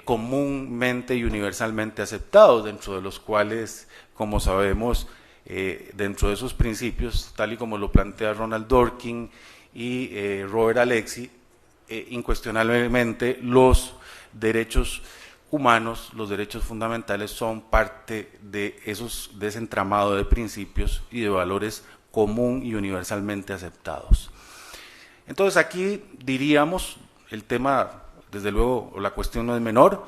comúnmente y universalmente aceptados, dentro de los cuales, como sabemos, dentro de esos principios, tal y como lo plantea Ronald Dworkin y Robert Alexy, incuestionablemente los derechos humanos, los derechos fundamentales son parte de ese entramado de principios y de valores común y universalmente aceptados. Entonces aquí diríamos, el tema, desde luego, la cuestión no es menor,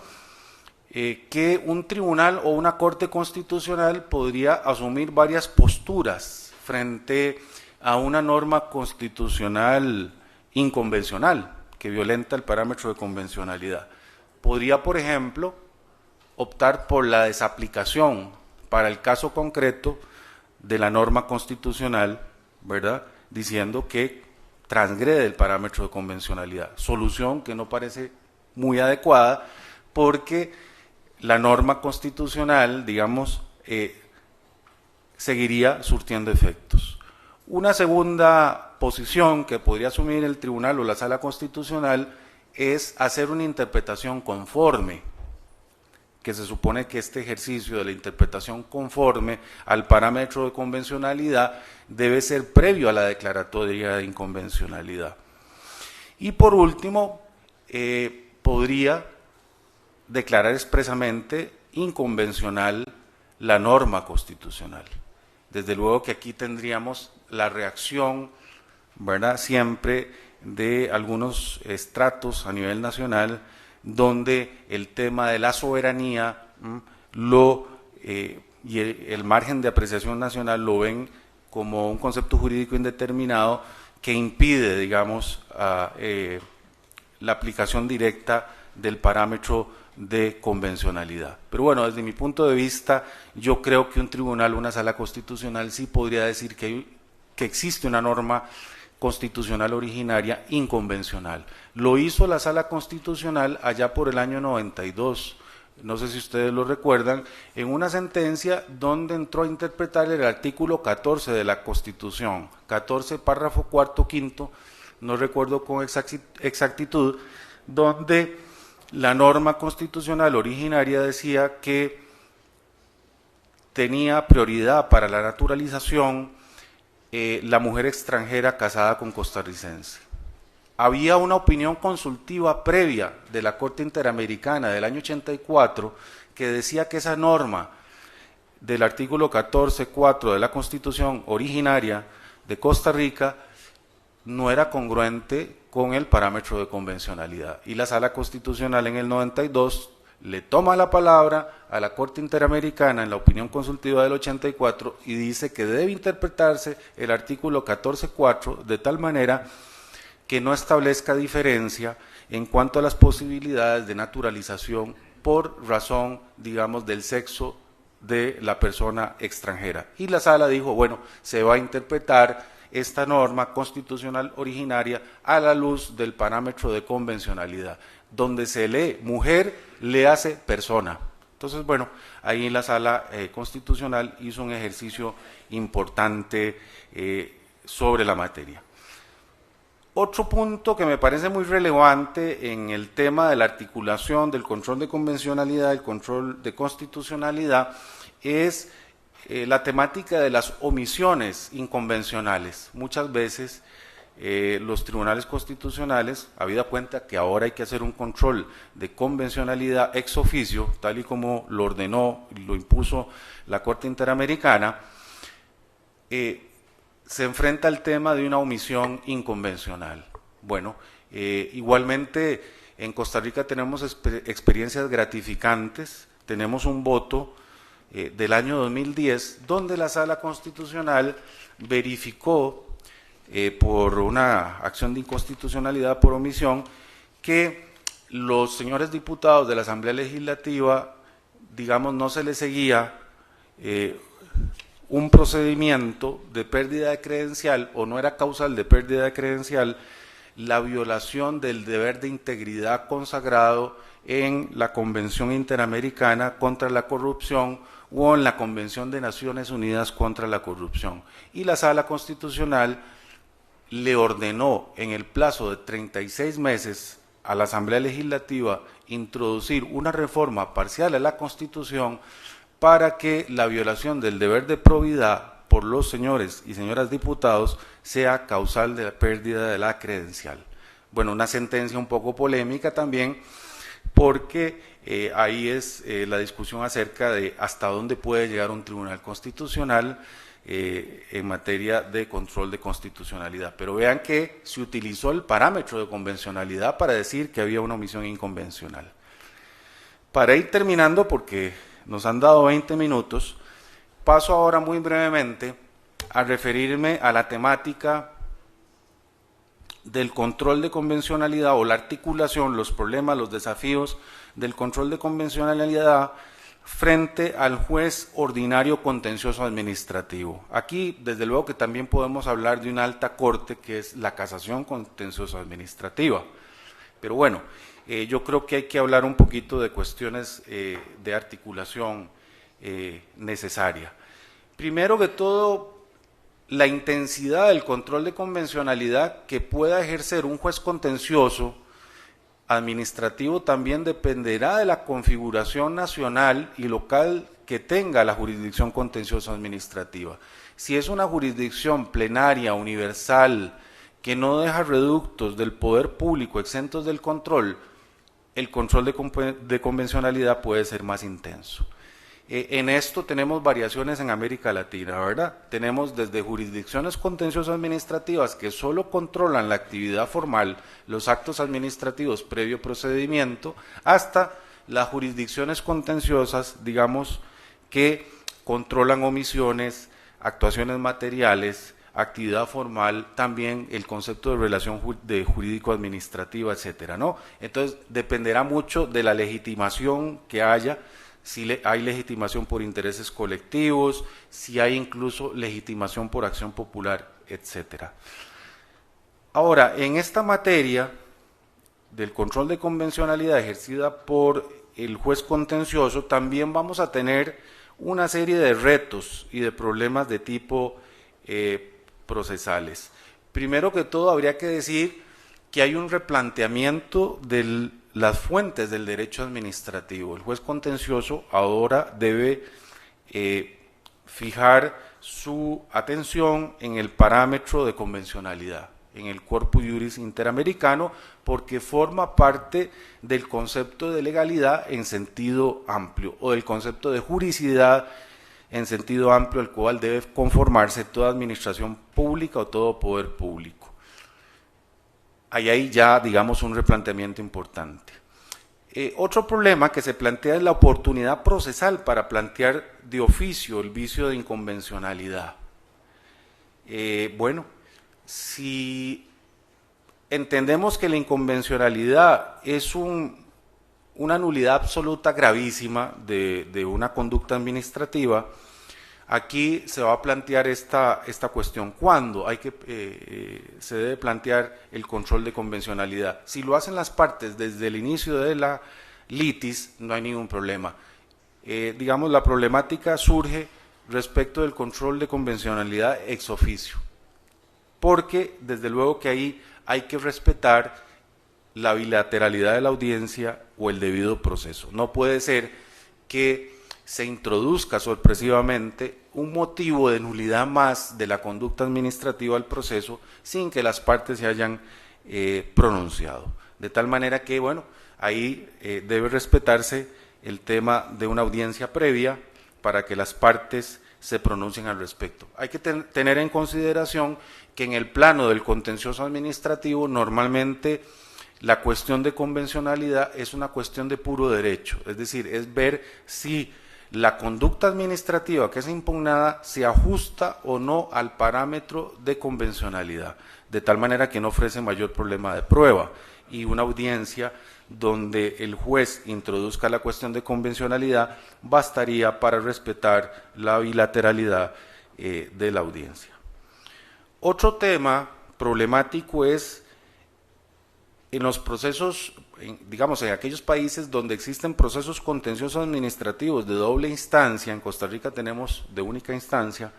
que un tribunal o una corte constitucional podría asumir varias posturas frente a una norma constitucional inconvencional que violenta el parámetro de convencionalidad. Podría, por ejemplo, optar por la desaplicación para el caso concreto de la norma constitucional, ¿verdad?, diciendo que transgrede el parámetro de convencionalidad, solución que no parece muy adecuada porque la norma constitucional, digamos, seguiría surtiendo efectos. Una segunda posición que podría asumir el tribunal o la sala constitucional es hacer una interpretación conforme, que se supone que este ejercicio de la interpretación conforme al parámetro de convencionalidad debe ser previo a la declaratoria de inconvencionalidad. Y por último, podría declarar expresamente inconvencional la norma constitucional. Desde luego que aquí tendríamos la reacción, ¿verdad?, siempre de algunos estratos a nivel nacional, donde el tema de la soberanía y el margen de apreciación nacional lo ven como un concepto jurídico indeterminado que impide, digamos, la aplicación directa del parámetro de convencionalidad. Pero bueno, desde mi punto de vista, yo creo que un tribunal, una sala constitucional sí podría decir que existe una norma constitucional originaria inconvencional. Lo hizo la Sala Constitucional allá por el año 92, no sé si ustedes lo recuerdan, en una sentencia donde entró a interpretar el artículo 14 de la Constitución, 14 párrafo cuarto, quinto, no recuerdo con exactitud, donde la norma constitucional originaria decía que tenía prioridad para la naturalización la mujer extranjera casada con costarricense. Había una opinión consultiva previa de la Corte Interamericana del año 84 que decía que esa norma del artículo 14.4 de la Constitución originaria de Costa Rica no era congruente con el parámetro de convencionalidad. Y la Sala Constitucional en el 92 le toma la palabra a la Corte Interamericana en la opinión consultiva del 84 y dice que debe interpretarse el artículo 14.4 de tal manera que no establezca diferencia en cuanto a las posibilidades de naturalización por razón, digamos, del sexo de la persona extranjera. Y la sala dijo, bueno, se va a interpretar esta norma constitucional originaria a la luz del parámetro de convencionalidad. Donde se lee mujer, le hace persona. Entonces, bueno, ahí la sala constitucional hizo un ejercicio importante sobre la materia. Otro punto que me parece muy relevante en el tema de la articulación del control de convencionalidad, el control de constitucionalidad, es la temática de las omisiones inconvencionales. Muchas veces los tribunales constitucionales, habida cuenta que ahora hay que hacer un control de convencionalidad ex oficio, tal y como lo ordenó y lo impuso la Corte Interamericana, se enfrenta al tema de una omisión inconvencional. Bueno, igualmente En Costa Rica tenemos experiencias gratificantes, tenemos un voto del año 2010, donde la Sala Constitucional verificó por una acción de inconstitucionalidad por omisión que los señores diputados de la Asamblea Legislativa, digamos, no se les seguía un procedimiento de pérdida de credencial, o no era causal de pérdida de credencial, la violación del deber de integridad consagrado en la Convención Interamericana contra la Corrupción o en la Convención de Naciones Unidas contra la Corrupción. Y la Sala Constitucional le ordenó en el plazo de 36 meses a la Asamblea Legislativa introducir una reforma parcial a la Constitución para que la violación del deber de probidad por los señores y señoras diputados sea causal de la pérdida de la credencial. Bueno, una sentencia un poco polémica también, porque ahí es la discusión acerca de hasta dónde puede llegar un tribunal constitucional en materia de control de constitucionalidad. Pero vean que se utilizó el parámetro de convencionalidad para decir que había una omisión inconvencional. Para ir terminando, porque nos han dado 20 minutos, paso ahora muy brevemente a referirme a la temática del control de convencionalidad o la articulación, los problemas, los desafíos del control de convencionalidad frente al juez ordinario contencioso administrativo. Aquí, desde luego que también podemos hablar de una alta corte que es la casación contencioso administrativa. Pero bueno, yo creo que hay que hablar un poquito de cuestiones de articulación necesaria. Primero que todo, la intensidad del control de convencionalidad que pueda ejercer un juez contencioso administrativo también dependerá de la configuración nacional y local que tenga la jurisdicción contenciosa administrativa. Si es una jurisdicción plenaria, universal, que no deja reductos del poder público exentos del control, el control de convencionalidad puede ser más intenso. En esto tenemos variaciones en América Latina, ¿verdad? Tenemos desde jurisdicciones contenciosas administrativas que solo controlan la actividad formal, los actos administrativos previo procedimiento, hasta las jurisdicciones contenciosas, digamos, que controlan omisiones, actuaciones materiales, actividad formal, también el concepto de relación de jurídico-administrativa, etcétera, ¿no? Entonces, dependerá mucho de la legitimación que haya, si hay legitimación por intereses colectivos, si hay incluso legitimación por acción popular, etcétera. Ahora, en esta materia del control de convencionalidad ejercida por el juez contencioso, también vamos a tener una serie de retos y de problemas de tipo procesales. Primero que todo, habría que decir que hay un replanteamiento de las fuentes del derecho administrativo. El juez contencioso ahora debe fijar su atención en el parámetro de convencionalidad, en el corpus juris interamericano, porque forma parte del concepto de legalidad en sentido amplio, o del concepto de juricidad en sentido amplio, al cual debe conformarse toda administración pública o todo poder público. Ahí hay ya, digamos, un replanteamiento importante. Otro problema que se plantea es la oportunidad procesal para plantear de oficio el vicio de inconvencionalidad. Bueno, si entendemos que la inconvencionalidad es una nulidad absoluta gravísima de una conducta administrativa, aquí se va a plantear esta cuestión. ¿Cuándo se debe plantear el control de convencionalidad? Si lo hacen las partes desde el inicio de la litis, no hay ningún problema. Digamos, la problemática surge respecto del control de convencionalidad ex oficio, porque desde luego que ahí hay que respetar la bilateralidad de la audiencia o el debido proceso. No puede ser que se introduzca sorpresivamente un motivo de nulidad más de la conducta administrativa al proceso sin que las partes se hayan pronunciado. De tal manera que, bueno, ahí debe respetarse el tema de una audiencia previa para que las partes se pronuncien al respecto. Hay que tener en consideración que en el plano del contencioso administrativo normalmente la cuestión de convencionalidad es una cuestión de puro derecho, es decir, es ver si la conducta administrativa que es impugnada se ajusta o no al parámetro de convencionalidad, de tal manera que no ofrece mayor problema de prueba, y una audiencia donde el juez introduzca la cuestión de convencionalidad bastaría para respetar la bilateralidad de la audiencia. Otro tema problemático es en los procesos, digamos, en aquellos países donde existen procesos contenciosos administrativos de doble instancia. En Costa Rica tenemos de única instancia.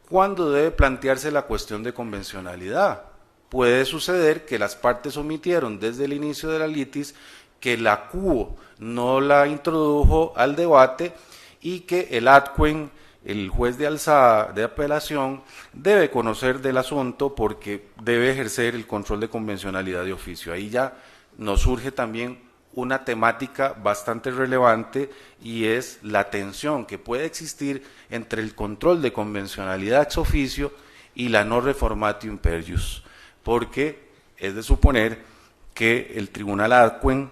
¿Cuándo debe plantearse la cuestión de convencionalidad? Puede suceder que las partes omitieron desde el inicio de la litis, que la CUO no la introdujo al debate y que el ADCUEN, el juez de alzada de apelación, debe conocer del asunto porque debe ejercer el control de convencionalidad de oficio. Ahí ya nos surge también una temática bastante relevante, y es la tensión que puede existir entre el control de convencionalidad ex oficio y la no reformatio imperius, porque es de suponer que el tribunal ADCUEN,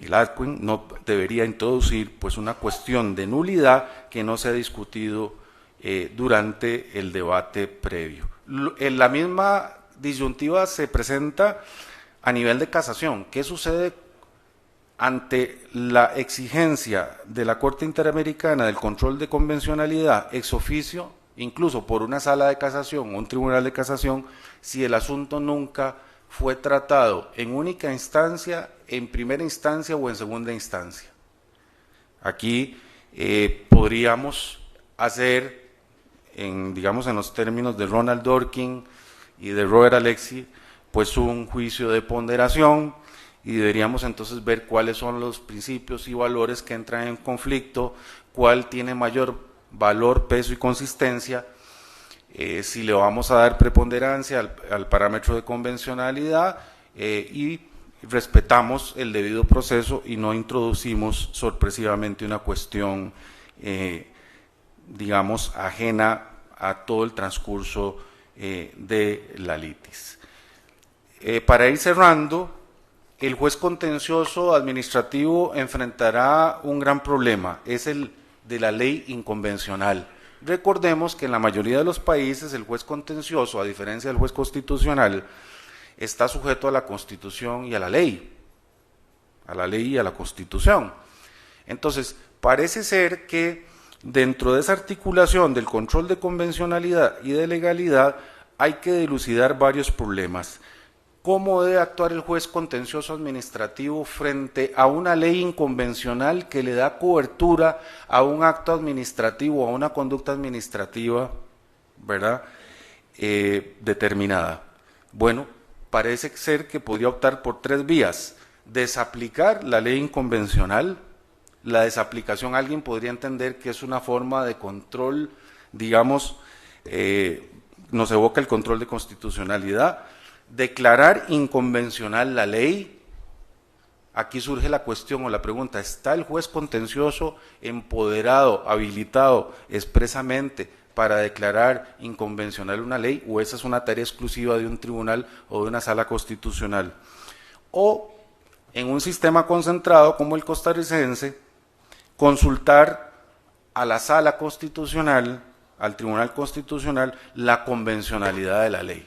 el ADCUEN no debería introducir pues una cuestión de nulidad que no se ha discutido durante el debate previo. En la misma disyuntiva se presenta a nivel de casación. ¿Qué sucede ante la exigencia de la Corte Interamericana del control de convencionalidad ex oficio, incluso por una sala de casación o un tribunal de casación, si el asunto nunca fue tratado en única instancia, en primera instancia o en segunda instancia? Aquí podríamos hacer, digamos en los términos de Ronald Dworkin y de Robert Alexy, pues un juicio de ponderación, y deberíamos entonces ver cuáles son los principios y valores que entran en conflicto, cuál tiene mayor valor, peso y consistencia, si le vamos a dar preponderancia al parámetro de convencionalidad y respetamos el debido proceso y no introducimos sorpresivamente una cuestión, digamos, ajena a todo el transcurso de la litis. Para ir cerrando, el juez contencioso administrativo enfrentará un gran problema, es el de la ley inconvencional. Recordemos que en la mayoría de los países el juez contencioso, a diferencia del juez constitucional, está sujeto a la Constitución y a la ley y a la Constitución. Entonces, parece ser que dentro de esa articulación del control de convencionalidad y de legalidad hay que dilucidar varios problemas. ¿Cómo debe actuar el juez contencioso administrativo frente a una ley inconvencional que le da cobertura a un acto administrativo, a una conducta administrativa, ¿verdad?, determinada? Bueno, parece ser que podría optar por tres vías: desaplicar la ley inconvencional. La desaplicación, alguien podría entender que es una forma de control, digamos, nos evoca el control de constitucionalidad. Declarar inconvencional la ley. Aquí surge la cuestión o la pregunta: ¿está el juez contencioso empoderado, habilitado expresamente para declarar inconvencional una ley, o esa es una tarea exclusiva de un tribunal o de una sala constitucional? O en un sistema concentrado como el costarricense, consultar a la sala constitucional, al tribunal constitucional, la convencionalidad de la ley.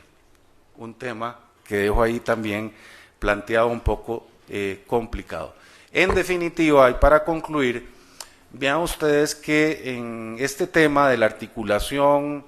Un tema que dejo ahí también planteado un poco complicado. En definitiva, y para concluir, vean ustedes que en este tema de la articulación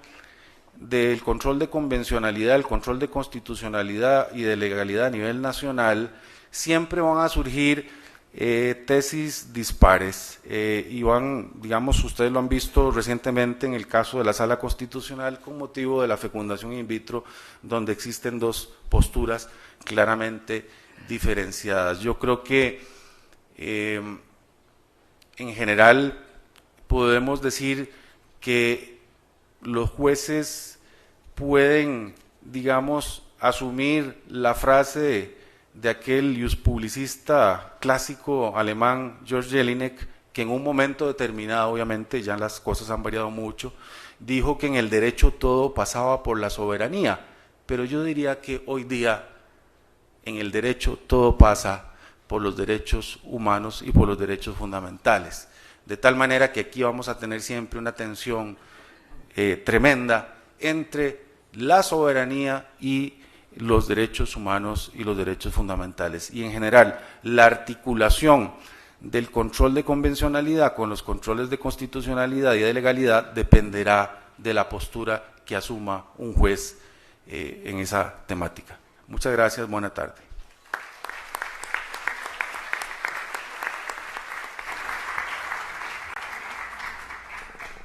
del control de convencionalidad, el control de constitucionalidad y de legalidad a nivel nacional, siempre van a surgir tesis dispares, y van, digamos, ustedes lo han visto recientemente en el caso de la Sala Constitucional con motivo de la fecundación in vitro, donde existen dos posturas claramente diferenciadas. Yo creo que en general podemos decir que los jueces pueden, digamos, asumir la frase de aquel publicista clásico alemán, George Jelinek, que en un momento determinado, obviamente ya las cosas han variado mucho, dijo que en el derecho todo pasaba por la soberanía, pero yo diría que hoy día en el derecho todo pasa por los derechos humanos y por los derechos fundamentales. De tal manera que aquí vamos a tener siempre una tensión tremenda entre la soberanía y los derechos humanos y los derechos fundamentales. Y en general, la articulación del control de convencionalidad con los controles de constitucionalidad y de legalidad dependerá de la postura que asuma un juez en esa temática. Muchas gracias, buena tarde.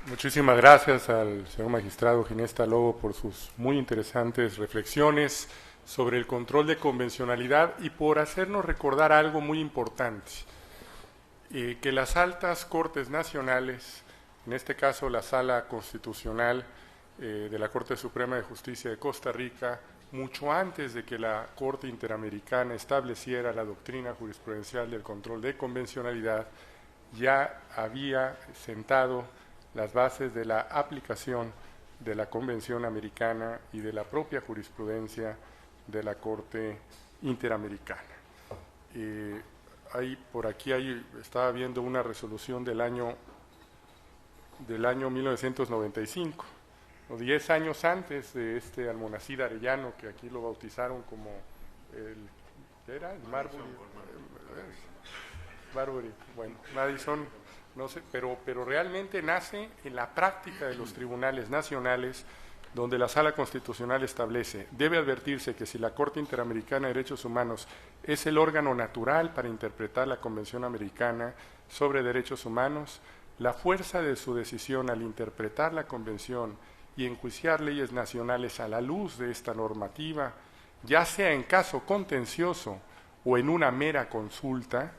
Muchísimas gracias al señor magistrado Ginesta Lobo por sus muy interesantes reflexiones sobre el control de convencionalidad y por hacernos recordar algo muy importante, que las altas cortes nacionales, en este caso la Sala Constitucional de la Corte Suprema de Justicia de Costa Rica, mucho antes de que la Corte Interamericana estableciera la doctrina jurisprudencial del control de convencionalidad, ya había sentado las bases de la aplicación de la Convención Americana y de la propia jurisprudencia de la Corte Interamericana. Por aquí estaba viendo una resolución del año 1995, 10 años antes de este Almonacid Arellano, que aquí lo bautizaron como ¿qué era? El Marbury, bueno, Madison, no sé, pero realmente nace en la práctica de los tribunales nacionales, donde la Sala Constitucional establece: debe advertirse que si la Corte Interamericana de Derechos Humanos es el órgano natural para interpretar la Convención Americana sobre Derechos Humanos, la fuerza de su decisión al interpretar la Convención y enjuiciar leyes nacionales a la luz de esta normativa, ya sea en caso contencioso o en una mera consulta,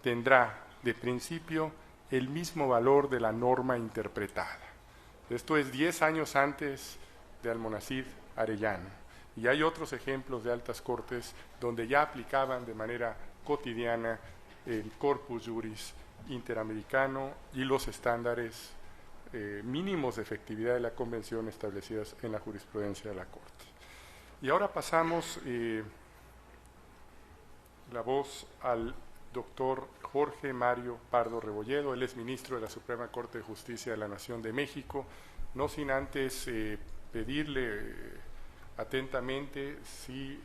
tendrá de principio el mismo valor de la norma interpretada. Esto es 10 años antes de Almonacid Arellano. Y hay otros ejemplos de altas cortes donde ya aplicaban de manera cotidiana el corpus juris interamericano y los estándares mínimos de efectividad de la Convención establecidas en la jurisprudencia de la Corte. Y ahora pasamos la voz al doctor Jorge Mario Pardo Rebolledo. Él es ministro de la Suprema Corte de Justicia de la Nación de México, no sin antes pedirle atentamente si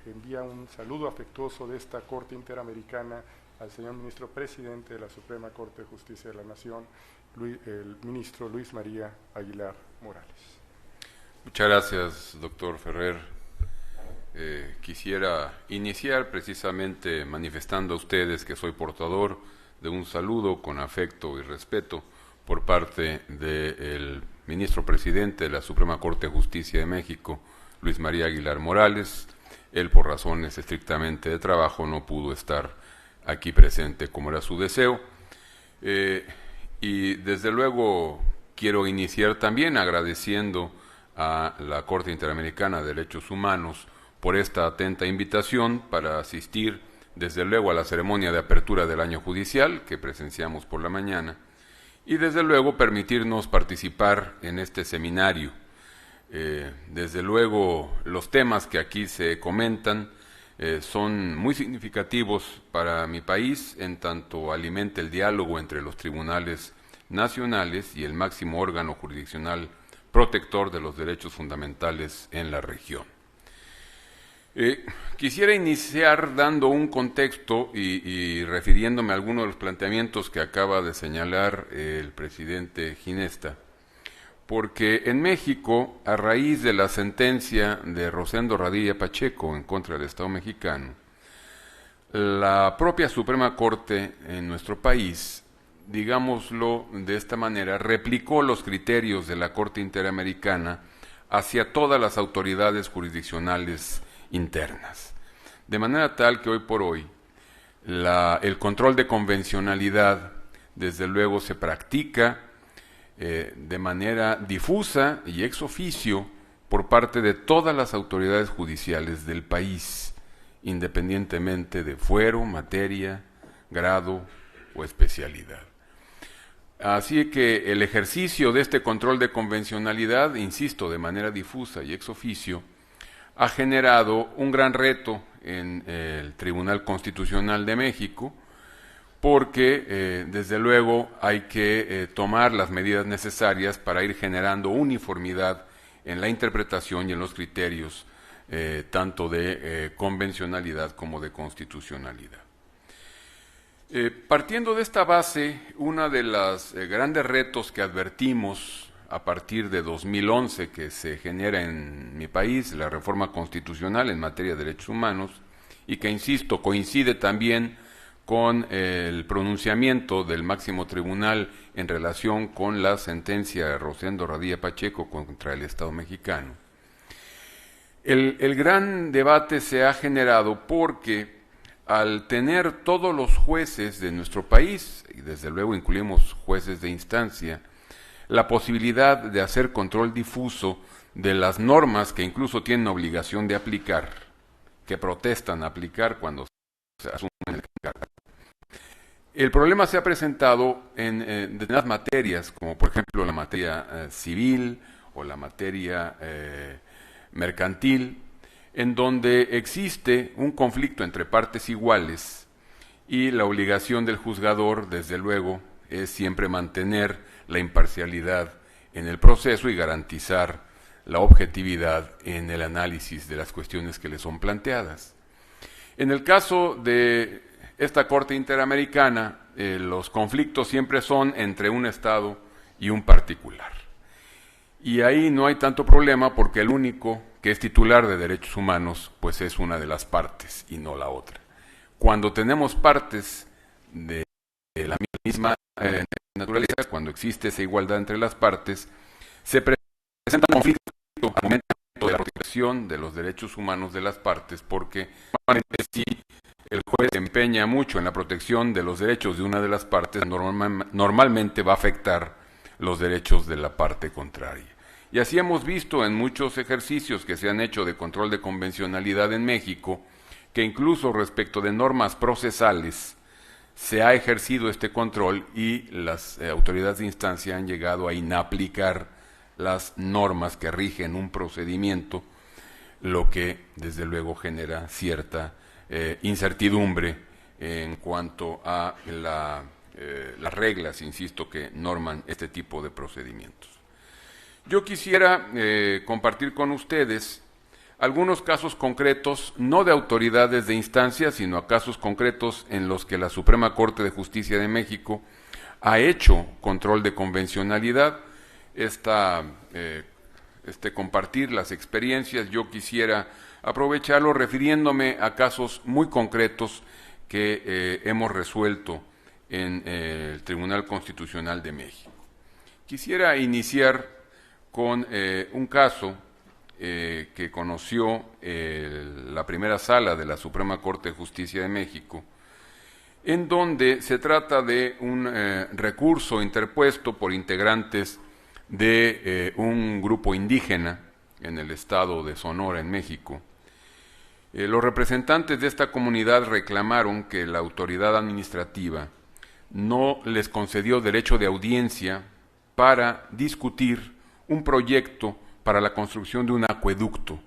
envía un saludo afectuoso de esta Corte Interamericana al señor ministro presidente de la Suprema Corte de Justicia de la Nación, el ministro Luis María Aguilar Morales. Muchas gracias, doctor Ferrer. Quisiera iniciar precisamente manifestando a ustedes que soy portador de un saludo con afecto y respeto por parte del ministro presidente de la Suprema Corte de Justicia de México, Luis María Aguilar Morales. Él, por razones estrictamente de trabajo, no pudo estar aquí presente como era su deseo. Y desde luego quiero iniciar también agradeciendo a la Corte Interamericana de Derechos Humanos por esta atenta invitación para asistir desde luego a la ceremonia de apertura del año judicial que presenciamos por la mañana y desde luego permitirnos participar en este seminario. Desde luego los temas que aquí se comentan son muy significativos para mi país en tanto alimenta el diálogo entre los tribunales nacionales y el máximo órgano jurisdiccional protector de los derechos fundamentales en la región. Quisiera iniciar dando un contexto y refiriéndome a algunos de los planteamientos que acaba de señalar el presidente Ginesta, porque en México, a raíz de la sentencia de Rosendo Radilla Pacheco en contra del Estado mexicano, la propia Suprema Corte en nuestro país, digámoslo de esta manera, replicó los criterios de la Corte Interamericana hacia todas las autoridades jurisdiccionales internas. De manera tal que hoy por hoy el control de convencionalidad desde luego se practica de manera difusa y ex oficio por parte de todas las autoridades judiciales del país, independientemente de fuero, materia, grado o especialidad. Así que el ejercicio de este control de convencionalidad, insisto, de manera difusa y ex oficio, ha generado un gran reto en el Tribunal Constitucional de México, porque desde luego hay que tomar las medidas necesarias para ir generando uniformidad en la interpretación y en los criterios tanto de convencionalidad como de constitucionalidad. Partiendo de esta base, uno de los grandes retos que advertimos a partir de 2011 que se genera en mi país, la reforma constitucional en materia de derechos humanos, y que, insisto, coincide también con el pronunciamiento del máximo tribunal en relación con la sentencia de Rosendo Radilla Pacheco contra el Estado mexicano. El gran debate se ha generado porque al tener todos los jueces de nuestro país, y desde luego incluimos jueces de instancia, la posibilidad de hacer control difuso de las normas que incluso tienen obligación de aplicar, que protestan aplicar cuando se asumen el cargo. El problema se ha presentado en determinadas materias, como por ejemplo la materia civil o la materia mercantil, en donde existe un conflicto entre partes iguales y la obligación del juzgador, desde luego, es siempre mantener la imparcialidad en el proceso y garantizar la objetividad en el análisis de las cuestiones que le son planteadas. En el caso de esta Corte Interamericana, los conflictos siempre son entre un Estado y un particular. Y ahí no hay tanto problema porque el único que es titular de derechos humanos, pues es una de las partes y no la otra. Cuando tenemos partes de la misma naturaleza, cuando existe esa igualdad entre las partes, se presenta un conflicto al momento de la protección de los derechos humanos de las partes, porque si el juez se empeña mucho en la protección de los derechos de una de las partes, normalmente va a afectar los derechos de la parte contraria. Y así hemos visto en muchos ejercicios que se han hecho de control de convencionalidad en México, que incluso respecto de normas procesales se ha ejercido este control y las autoridades de instancia han llegado a inaplicar las normas que rigen un procedimiento, lo que desde luego genera cierta incertidumbre en cuanto a las reglas, insisto, que norman este tipo de procedimientos. Yo quisiera compartir con ustedes algunos casos concretos, no de autoridades de instancia, sino a casos concretos en los que la Suprema Corte de Justicia de México ha hecho control de convencionalidad. Compartir las experiencias, yo quisiera aprovecharlo refiriéndome a casos muy concretos que hemos resuelto en el Tribunal Constitucional de México. Quisiera iniciar con un caso que conoció la primera sala de la Suprema Corte de Justicia de México, en donde se trata de un recurso interpuesto por integrantes de un grupo indígena en el estado de Sonora, en México. Los representantes de esta comunidad reclamaron que la autoridad administrativa no les concedió derecho de audiencia para discutir un proyecto para la construcción de un acueducto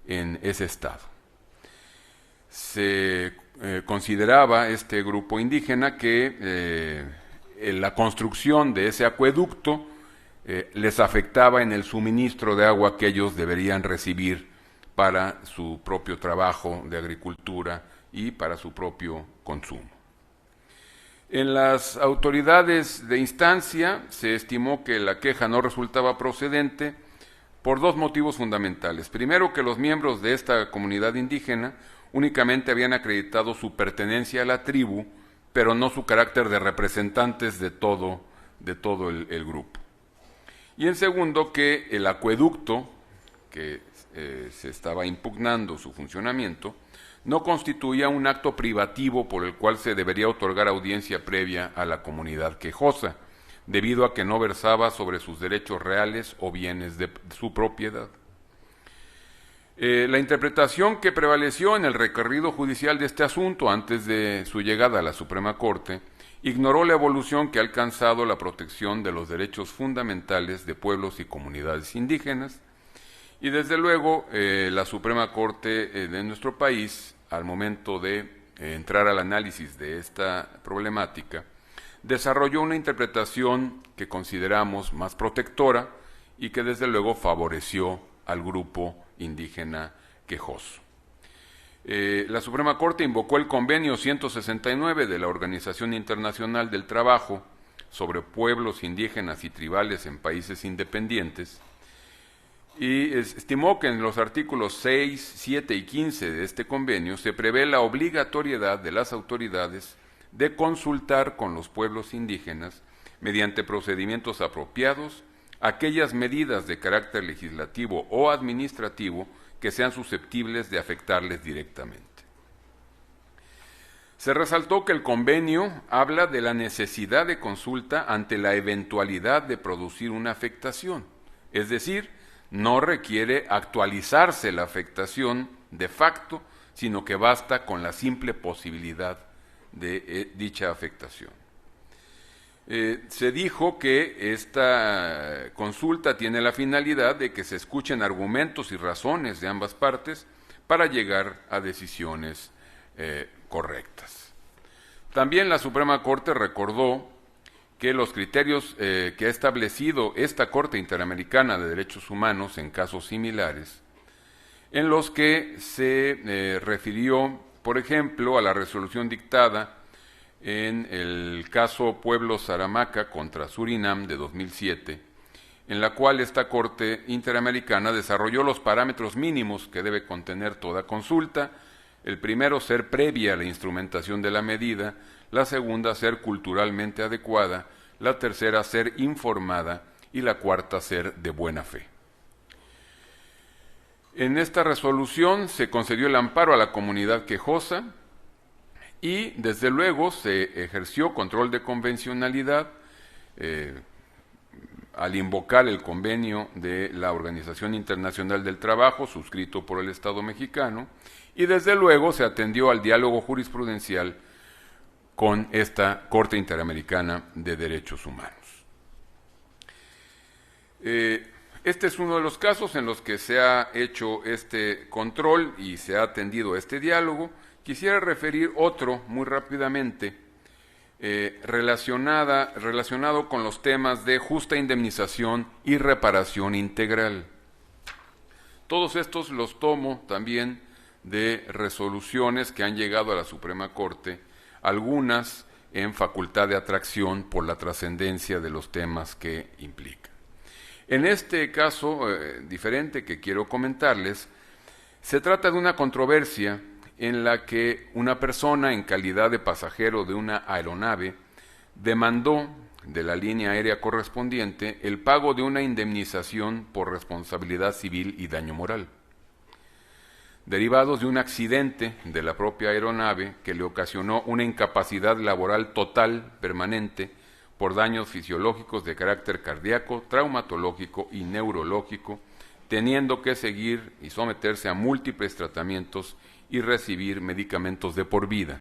en ese estado. Se consideraba este grupo indígena que la construcción de ese acueducto les afectaba en el suministro de agua que ellos deberían recibir para su propio trabajo de agricultura y para su propio consumo. En las autoridades de instancia se estimó que la queja no resultaba procedente por dos motivos fundamentales. Primero, que los miembros de esta comunidad indígena únicamente habían acreditado su pertenencia a la tribu, pero no su carácter de representantes de todo el grupo. Y en segundo, que el acueducto, que se estaba impugnando su funcionamiento, no constituía un acto privativo por el cual se debería otorgar audiencia previa a la comunidad quejosa, debido a que no versaba sobre sus derechos reales o bienes de su propiedad. La interpretación que prevaleció en el recorrido judicial de este asunto antes de su llegada a la Suprema Corte ignoró la evolución que ha alcanzado la protección de los derechos fundamentales de pueblos y comunidades indígenas, y desde luego la Suprema Corte de nuestro país al momento de entrar al análisis de esta problemática, desarrolló una interpretación que consideramos más protectora y que desde luego favoreció al grupo indígena quejoso. La Suprema Corte invocó el convenio 169 de la Organización Internacional del Trabajo sobre pueblos indígenas y tribales en países independientes y estimó que en los artículos 6, 7 y 15 de este convenio se prevé la obligatoriedad de las autoridades de consultar con los pueblos indígenas mediante procedimientos apropiados aquellas medidas de carácter legislativo o administrativo que sean susceptibles de afectarles directamente. Se resaltó que el convenio habla de la necesidad de consulta ante la eventualidad de producir una afectación, es decir, no requiere actualizarse la afectación de facto, sino que basta con la simple posibilidad de dicha afectación. Se dijo que esta consulta tiene la finalidad de que se escuchen argumentos y razones de ambas partes para llegar a decisiones correctas. También la Suprema Corte recordó que los criterios que ha establecido esta Corte Interamericana de Derechos Humanos en casos similares, en los que se refirió, por ejemplo, a la resolución dictada en el caso Pueblo Saramaca contra Surinam de 2007, en la cual esta Corte Interamericana desarrolló los parámetros mínimos que debe contener toda consulta. El primero, ser previa a la instrumentación de la medida; la segunda, ser culturalmente adecuada; la tercera, ser informada; y la cuarta, ser de buena fe. En esta resolución se concedió el amparo a la comunidad quejosa y, desde luego, se ejerció control de convencionalidad al invocar el convenio de la Organización Internacional del Trabajo, suscrito por el Estado mexicano, y desde luego se atendió al diálogo jurisprudencial con esta Corte Interamericana de Derechos Humanos. Este es uno de los casos en los que se ha hecho este control y se ha atendido este diálogo. Quisiera referir otro muy rápidamente, relacionado con los temas de justa indemnización y reparación integral. Todos estos los tomo también de resoluciones que han llegado a la Suprema Corte, algunas en facultad de atracción por la trascendencia de los temas que implican. En este caso diferente que quiero comentarles, se trata de una controversia en la que una persona en calidad de pasajero de una aeronave demandó de la línea aérea correspondiente el pago de una indemnización por responsabilidad civil y daño moral, derivados de un accidente de la propia aeronave que le ocasionó una incapacidad laboral total permanente por daños fisiológicos de carácter cardíaco, traumatológico y neurológico, teniendo que seguir y someterse a múltiples tratamientos y recibir medicamentos de por vida.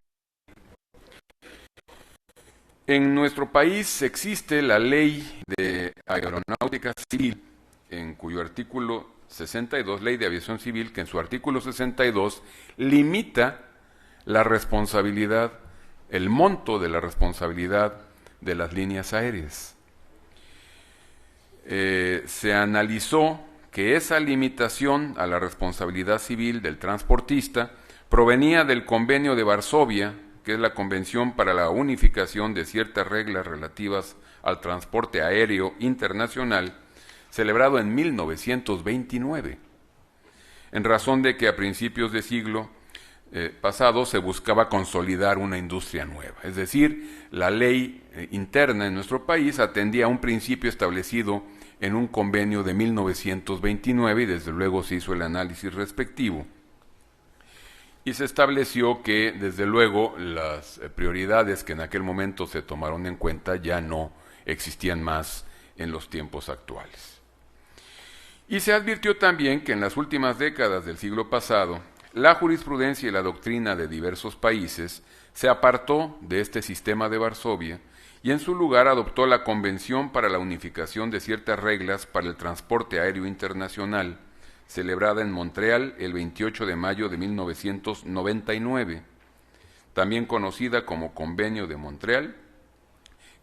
En nuestro país existe la Ley de Aeronáutica Civil, en cuyo artículo 62, Ley de Aviación Civil, que en su artículo 62 limita la responsabilidad, el monto de la responsabilidad de las líneas aéreas. Se analizó que esa limitación a la responsabilidad civil del transportista provenía del Convenio de Varsovia, que es la Convención para la Unificación de ciertas reglas relativas al transporte aéreo internacional, celebrado en 1929, en razón de que a principios de siglo pasado se buscaba consolidar una industria nueva. Es decir, la ley interna en nuestro país atendía a un principio establecido en un convenio de 1929 y desde luego se hizo el análisis respectivo. Y se estableció que desde luego las prioridades que en aquel momento se tomaron en cuenta ya no existían más en los tiempos actuales. Y se advirtió también que en las últimas décadas del siglo pasado, la jurisprudencia y la doctrina de diversos países se apartó de este sistema de Varsovia y en su lugar adoptó la Convención para la Unificación de ciertas reglas para el transporte aéreo internacional, celebrada en Montreal el 28 de mayo de 1999, también conocida como Convenio de Montreal,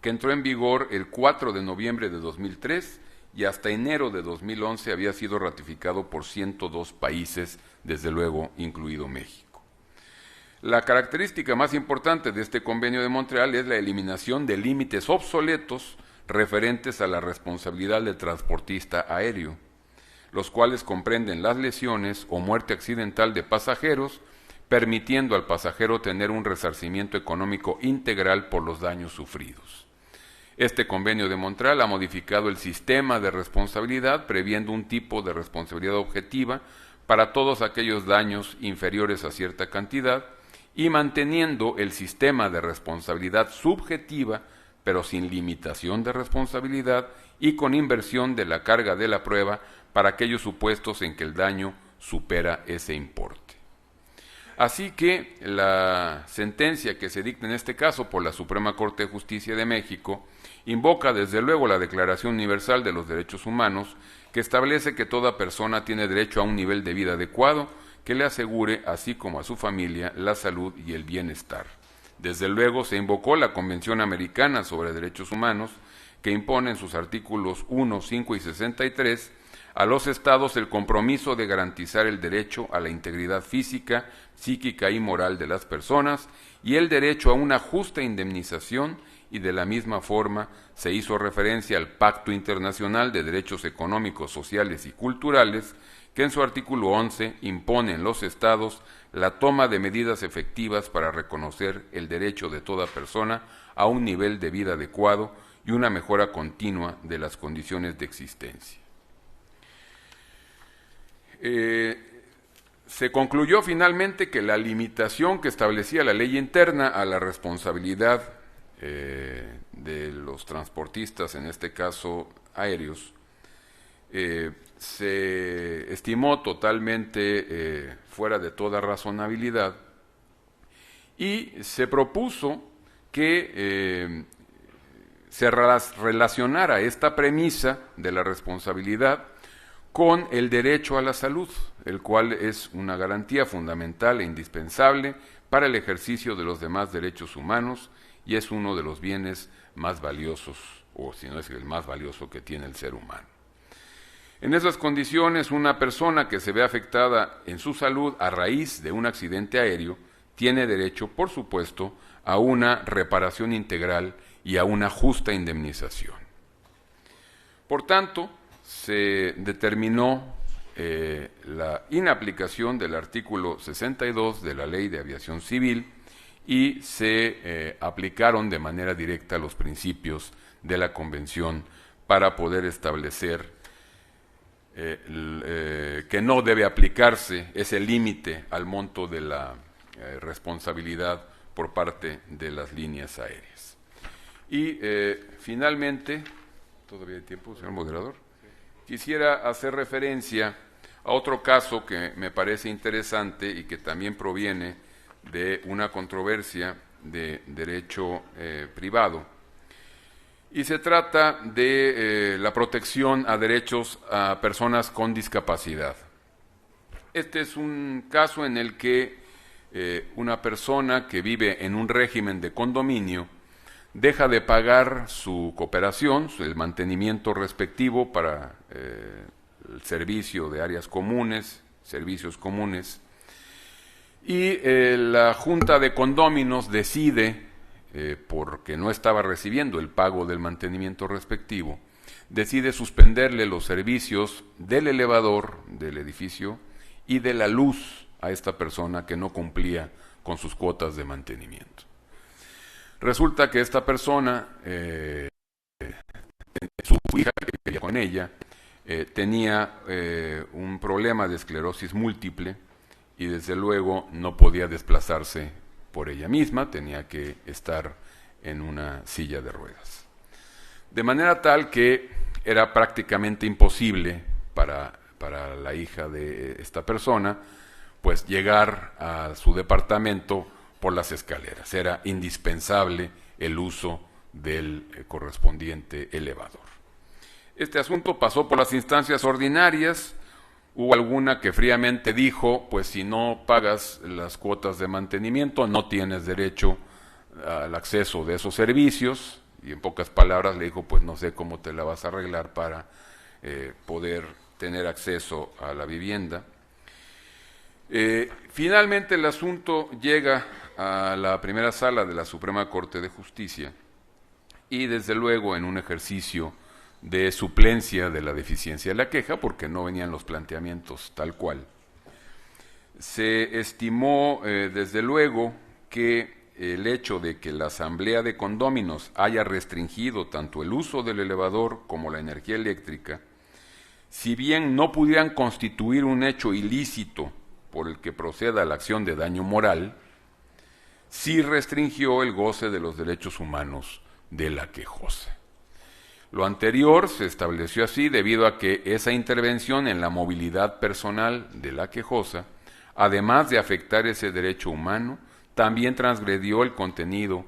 que entró en vigor el 4 de noviembre de 2003 y hasta enero de 2011 había sido ratificado por 102 países, desde luego incluido México. La característica más importante de este Convenio de Montreal es la eliminación de límites obsoletos referentes a la responsabilidad del transportista aéreo, los cuales comprenden las lesiones o muerte accidental de pasajeros, permitiendo al pasajero tener un resarcimiento económico integral por los daños sufridos. Este Convenio de Montreal ha modificado el sistema de responsabilidad, previendo un tipo de responsabilidad objetiva para todos aquellos daños inferiores a cierta cantidad y manteniendo el sistema de responsabilidad subjetiva, pero sin limitación de responsabilidad y con inversión de la carga de la prueba para aquellos supuestos en que el daño supera ese importe. Así que la sentencia que se dicta en este caso por la Suprema Corte de Justicia de México invoca desde luego la Declaración Universal de los Derechos Humanos, que establece que toda persona tiene derecho a un nivel de vida adecuado que le asegure, así como a su familia, la salud y el bienestar. Desde luego se invocó la Convención Americana sobre Derechos Humanos, que impone en sus artículos 1, 5 y 63 a los estados el compromiso de garantizar el derecho a la integridad física, psíquica y moral de las personas y el derecho a una justa indemnización, y de la misma forma se hizo referencia al Pacto Internacional de Derechos Económicos, Sociales y Culturales, que en su artículo 11 impone en los estados la toma de medidas efectivas para reconocer el derecho de toda persona a un nivel de vida adecuado y una mejora continua de las condiciones de existencia. Se concluyó finalmente que la limitación que establecía la ley interna a la responsabilidad de los transportistas, en este caso aéreos, se estimó totalmente fuera de toda razonabilidad y se propuso que se relacionara esta premisa de la responsabilidad con el derecho a la salud, el cual es una garantía fundamental e indispensable para el ejercicio de los demás derechos humanos y es uno de los bienes más valiosos, o si no es el más valioso que tiene el ser humano. En esas condiciones, una persona que se ve afectada en su salud a raíz de un accidente aéreo tiene derecho, por supuesto, a una reparación integral y a una justa indemnización. Por tanto, se determinó la inaplicación del artículo 62 de la Ley de Aviación Civil y se aplicaron de manera directa los principios de la Convención para poder establecer que no debe aplicarse ese límite al monto de la responsabilidad por parte de las líneas aéreas. Y finalmente, ¿todavía hay tiempo, señor moderador? Quisiera hacer referencia a otro caso que me parece interesante y que también proviene de una controversia de derecho privado. Y se trata de la protección a derechos a personas con discapacidad. Este es un caso en el que una persona que vive en un régimen de condominio deja de pagar su cooperación, el mantenimiento respectivo para el servicio de áreas comunes, servicios comunes, y la Junta de Condóminos decide, porque no estaba recibiendo el pago del mantenimiento respectivo, decide suspenderle los servicios del elevador del edificio y de la luz a esta persona que no cumplía con sus cuotas de mantenimiento. Resulta que esta persona, su hija que vivía con ella, tenía un problema de esclerosis múltiple y desde luego no podía desplazarse por ella misma, tenía que estar en una silla de ruedas. De manera tal que era prácticamente imposible para la hija de esta persona, pues llegar a su departamento por las escaleras. Era indispensable el uso del correspondiente elevador. Este asunto pasó por las instancias ordinarias, Hubo alguna que fríamente dijo, pues si no pagas las cuotas de mantenimiento, no tienes derecho al acceso de esos servicios, y en pocas palabras le dijo, pues no sé cómo te la vas a arreglar para poder tener acceso a la vivienda. Finalmente el asunto llega a la primera sala de la Suprema Corte de Justicia y desde luego en un ejercicio de suplencia de la deficiencia de la queja, porque no venían los planteamientos tal cual. Se estimó desde luego que el hecho de que la Asamblea de Condóminos haya restringido tanto el uso del elevador como la energía eléctrica, si bien no pudieran constituir un hecho ilícito por el que proceda la acción de daño moral, sí restringió el goce de los derechos humanos de la quejosa. Lo anterior se estableció así debido a que esa intervención en la movilidad personal de la quejosa, además de afectar ese derecho humano, también transgredió el contenido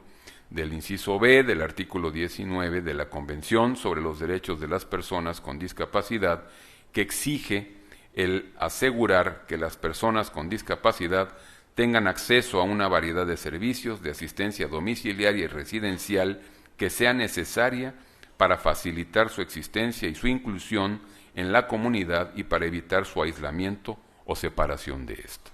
del inciso B del artículo 19 de la Convención sobre los Derechos de las Personas con Discapacidad, que exige el asegurar que las personas con discapacidad tengan acceso a una variedad de servicios de asistencia domiciliaria y residencial que sea necesaria para facilitar su existencia y su inclusión en la comunidad y para evitar su aislamiento o separación de ésta.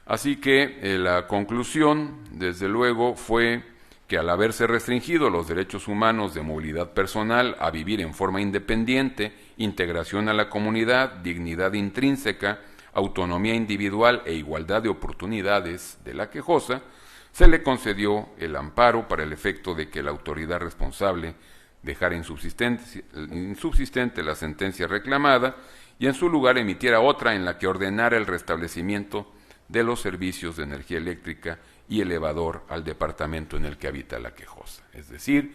Así que la conclusión, desde luego, fue que al haberse restringido los derechos humanos de movilidad personal a vivir en forma independiente, integración a la comunidad, dignidad intrínseca, autonomía individual e igualdad de oportunidades de la quejosa, se le concedió el amparo para el efecto de que la autoridad responsable dejara insubsistente la sentencia reclamada y en su lugar emitiera otra en la que ordenara el restablecimiento de los servicios de energía eléctrica y elevador al departamento en el que habita la quejosa. Es decir,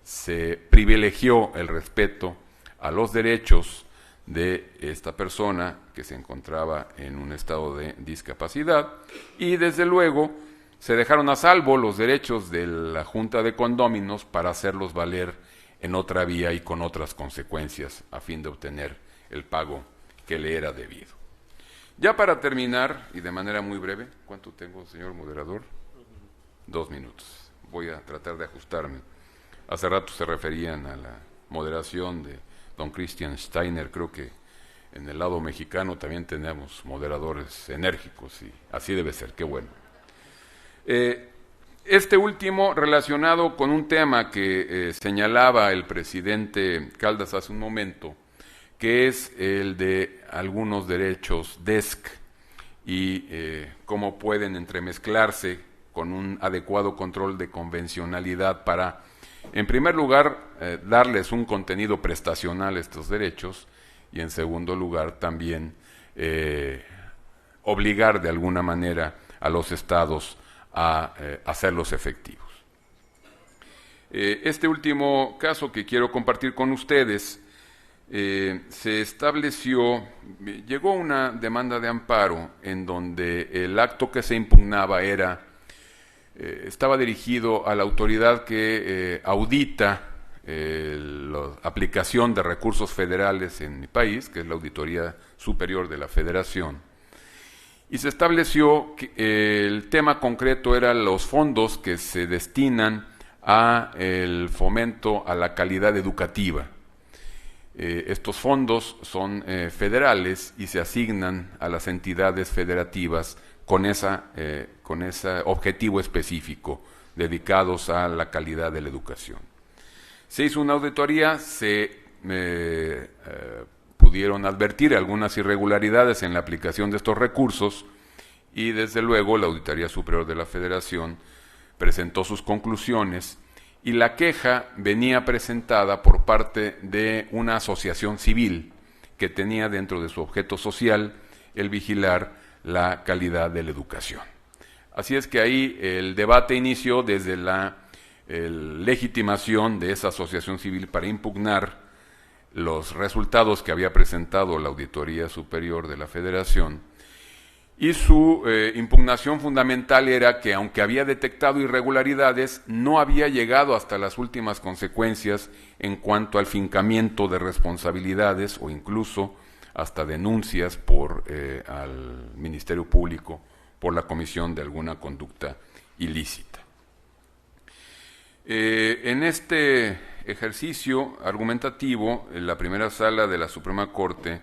se privilegió el respeto a los derechos de esta persona que se encontraba en un estado de discapacidad y desde luego se dejaron a salvo los derechos de la Junta de Condóminos para hacerlos valer en otra vía y con otras consecuencias a fin de obtener el pago que le era debido. Ya para terminar, y de manera muy breve, ¿cuánto tengo, señor moderador? 2 minutos. Voy a tratar de ajustarme. Hace rato se referían a la moderación de don Christian Steiner. Creo que en el lado mexicano también tenemos moderadores enérgicos y así debe ser, qué bueno. Este último relacionado con un tema que señalaba el presidente Caldas hace un momento, que es el de algunos derechos DESC y cómo pueden entremezclarse con un adecuado control de convencionalidad para, en primer lugar, darles un contenido prestacional a estos derechos y, en segundo lugar, también obligar de alguna manera a los estados a hacerlos efectivos. Este último caso que quiero compartir con ustedes se estableció, llegó una demanda de amparo en donde el acto que se impugnaba estaba dirigido a la autoridad que audita la aplicación de recursos federales en mi país, que es la Auditoría Superior de la Federación, y se estableció que el tema concreto era los fondos que se destinan a el fomento a la calidad educativa. Estos fondos son federales y se asignan a las entidades federativas con ese objetivo específico dedicados a la calidad de la educación. Se hizo una auditoría, se pudieron advertir algunas irregularidades en la aplicación de estos recursos y desde luego la Auditoría Superior de la Federación presentó sus conclusiones y la queja venía presentada por parte de una asociación civil que tenía dentro de su objeto social el vigilar la calidad de la educación. Así es que ahí el debate inició desde la legitimación de esa asociación civil para impugnar los resultados que había presentado la Auditoría Superior de la Federación, y su impugnación fundamental era que, aunque había detectado irregularidades, no había llegado hasta las últimas consecuencias en cuanto al fincamiento de responsabilidades o incluso hasta denuncias al Ministerio Público por la comisión de alguna conducta ilícita. En este ejercicio argumentativo, la primera sala de la Suprema Corte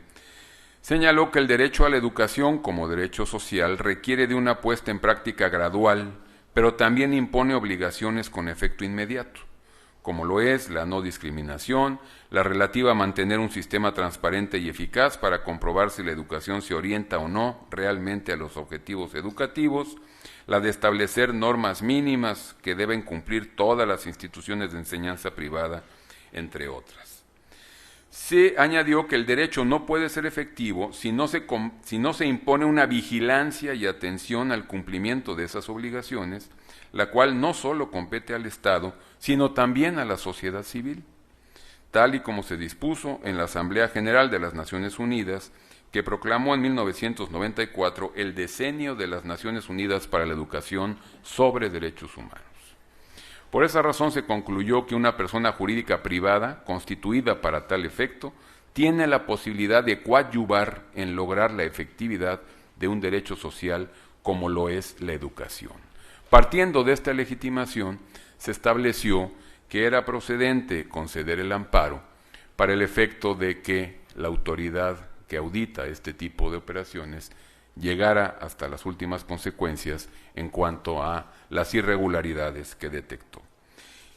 señaló que el derecho a la educación como derecho social requiere de una puesta en práctica gradual, pero también impone obligaciones con efecto inmediato, como lo es la no discriminación, la relativa a mantener un sistema transparente y eficaz para comprobar si la educación se orienta o no realmente a los objetivos educativos, la de establecer normas mínimas que deben cumplir todas las instituciones de enseñanza privada, entre otras. Se añadió que el derecho no puede ser efectivo si no se impone una vigilancia y atención al cumplimiento de esas obligaciones, la cual no solo compete al Estado, sino también a la sociedad civil, tal y como se dispuso en la Asamblea General de las Naciones Unidas, que proclamó en 1994 el Decenio de las Naciones Unidas para la Educación sobre Derechos Humanos. Por esa razón se concluyó que una persona jurídica privada, constituida para tal efecto, tiene la posibilidad de coadyuvar en lograr la efectividad de un derecho social como lo es la educación. Partiendo de esta legitimación, se estableció que era procedente conceder el amparo para el efecto de que la autoridad que audita este tipo de operaciones llegara hasta las últimas consecuencias en cuanto a las irregularidades que detectó.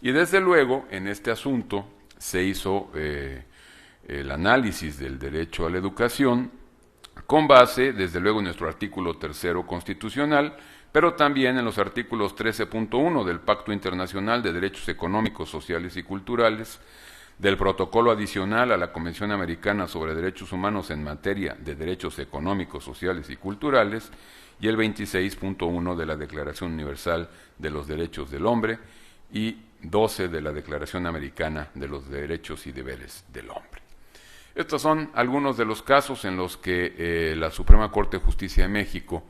Y desde luego, en este asunto se hizo el análisis del derecho a la educación con base, desde luego, en nuestro artículo 3º constitucional, pero también en los artículos 13.1 del Pacto Internacional de Derechos Económicos, Sociales y Culturales, del Protocolo Adicional a la Convención Americana sobre Derechos Humanos en materia de derechos económicos, sociales y culturales, y el 26.1 de la Declaración Universal de los Derechos del Hombre y 12 de la Declaración Americana de los Derechos y Deberes del Hombre. Estos son algunos de los casos en los que la Suprema Corte de Justicia de México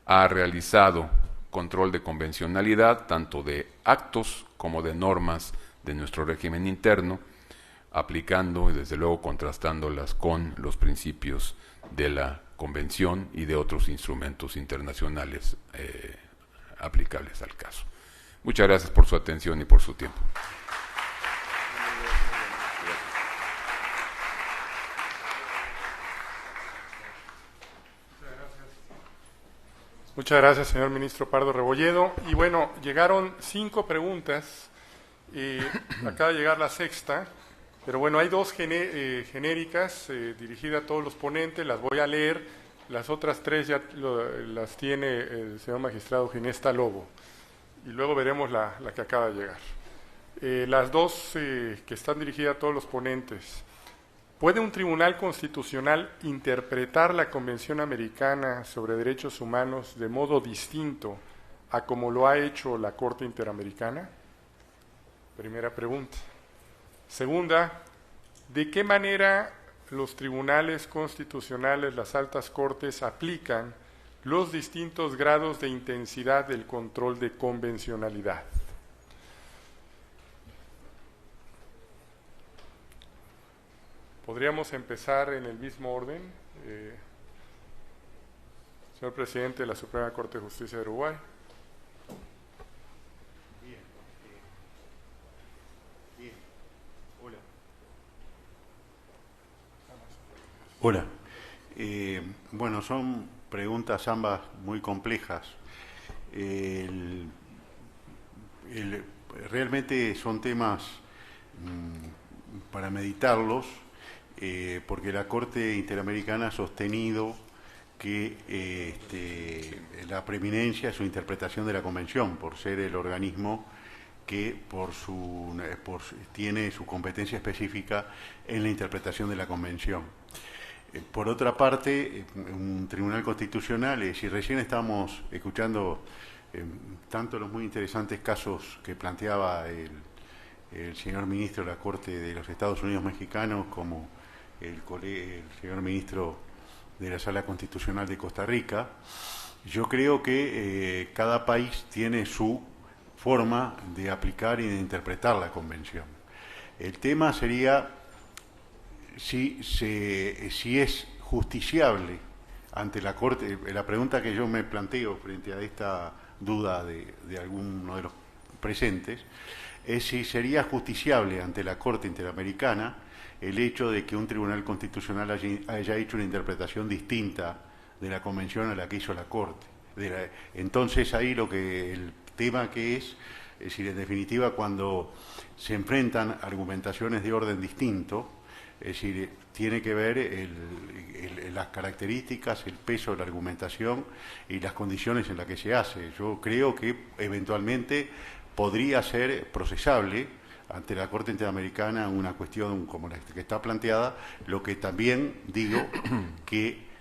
ha realizado control de convencionalidad, tanto de actos como de normas de nuestro régimen interno, aplicando y desde luego contrastándolas con los principios de la Convención y de otros instrumentos internacionales aplicables al caso. Muchas gracias por su atención y por su tiempo. Muchas gracias, señor ministro Pardo Rebolledo. Y bueno, llegaron 5 preguntas, acaba de llegar la sexta, pero bueno, hay 2 genéricas dirigidas a todos los ponentes, las voy a leer, las otras 3 ya las tiene el señor magistrado Ginesta Lobo, y luego veremos la que acaba de llegar. Las 2 que están dirigidas a todos los ponentes. ¿Puede un tribunal constitucional interpretar la Convención Americana sobre Derechos Humanos de modo distinto a como lo ha hecho la Corte Interamericana? Primera pregunta. Segunda, ¿de qué manera los tribunales constitucionales, las altas cortes, aplican los distintos grados de intensidad del control de convencionalidad? Podríamos empezar en el mismo orden. Señor presidente de la Suprema Corte de Justicia de Uruguay. Bien. Hola. Bueno, son preguntas ambas muy complejas. Realmente son temas para meditarlos, porque la Corte Interamericana ha sostenido que la preeminencia es su interpretación de la Convención, por ser el organismo que tiene su competencia específica en la interpretación de la Convención. Por otra parte, un tribunal constitucional, si recién estábamos escuchando tanto los muy interesantes casos que planteaba el señor ministro de la Corte de los Estados Unidos Mexicanos, como el señor ministro de la Sala Constitucional de Costa Rica, yo creo que cada país tiene su forma de aplicar y de interpretar la Convención. El tema sería si es justiciable ante la Corte. La pregunta que yo me planteo frente a esta duda de alguno de los presentes es si sería justiciable ante la Corte Interamericana el hecho de que un tribunal constitucional haya hecho una interpretación distinta de la convención a la que hizo la Corte. Entonces ahí el tema que es decir, en definitiva, cuando se enfrentan argumentaciones de orden distinto, es decir, tiene que ver las características, el peso de la argumentación y las condiciones en las que se hace. Yo creo que eventualmente podría ser procesable ante la Corte Interamericana una cuestión como la que está planteada, lo que también digo que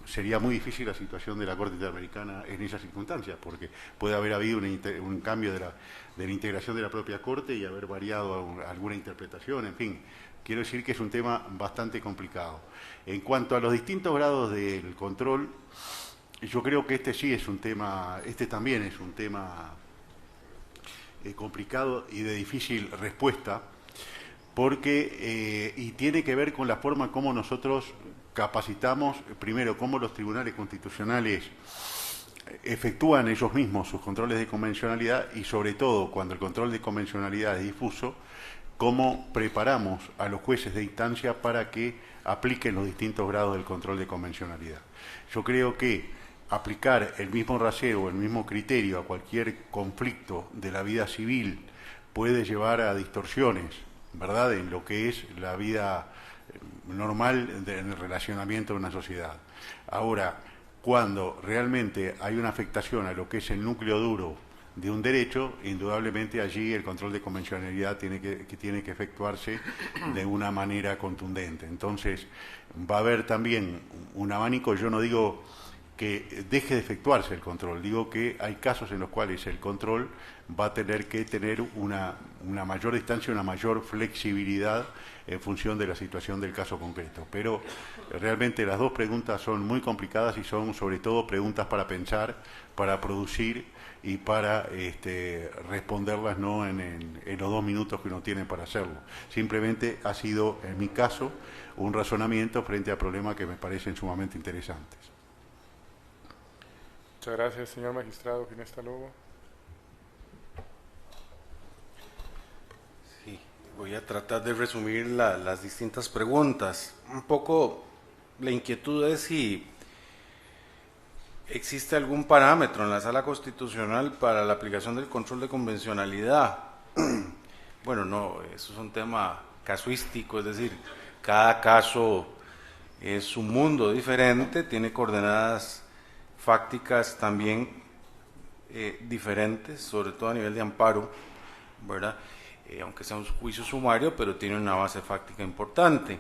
sería muy difícil la situación de la Corte Interamericana en esas circunstancias, porque puede haber habido un cambio de la integración de la propia Corte y haber variado alguna interpretación, en fin. Quiero decir que es un tema bastante complicado. En cuanto a los distintos grados del control, yo creo que este también es un tema complicado y de difícil respuesta, porque y tiene que ver con la forma como nosotros capacitamos, primero, cómo los tribunales constitucionales efectúan ellos mismos sus controles de convencionalidad y, sobre todo, cuando el control de convencionalidad es difuso, cómo preparamos a los jueces de instancia para que apliquen los distintos grados del control de convencionalidad. Yo creo que aplicar el mismo rasero o el mismo criterio a cualquier conflicto de la vida civil puede llevar a distorsiones, ¿verdad?, en lo que es la vida normal en el relacionamiento de una sociedad. Ahora, cuando realmente hay una afectación a lo que es el núcleo duro de un derecho, indudablemente allí el control de convencionalidad tiene que efectuarse de una manera contundente. Entonces, va a haber también un abanico. Yo no digo que deje de efectuarse el control, digo que hay casos en los cuales el control va a tener que tener una mayor distancia, una mayor flexibilidad en función de la situación del caso concreto. Pero realmente las dos preguntas son muy complicadas y son sobre todo preguntas para pensar, para producir y para responderlas no en los 2 minutos que uno tiene para hacerlo. Simplemente ha sido, en mi caso, un razonamiento frente a problemas que me parecen sumamente interesantes. Muchas gracias, señor magistrado Ginesta Lobo. Sí, voy a tratar de resumir las distintas preguntas. Un poco la inquietud es si existe algún parámetro en la Sala Constitucional para la aplicación del control de convencionalidad. Bueno, no, eso es un tema casuístico, es decir, cada caso es un mundo diferente, tiene coordenadas fácticas también diferentes, sobre todo a nivel de amparo, ¿verdad? Aunque sea un juicio sumario, pero tiene una base fáctica importante.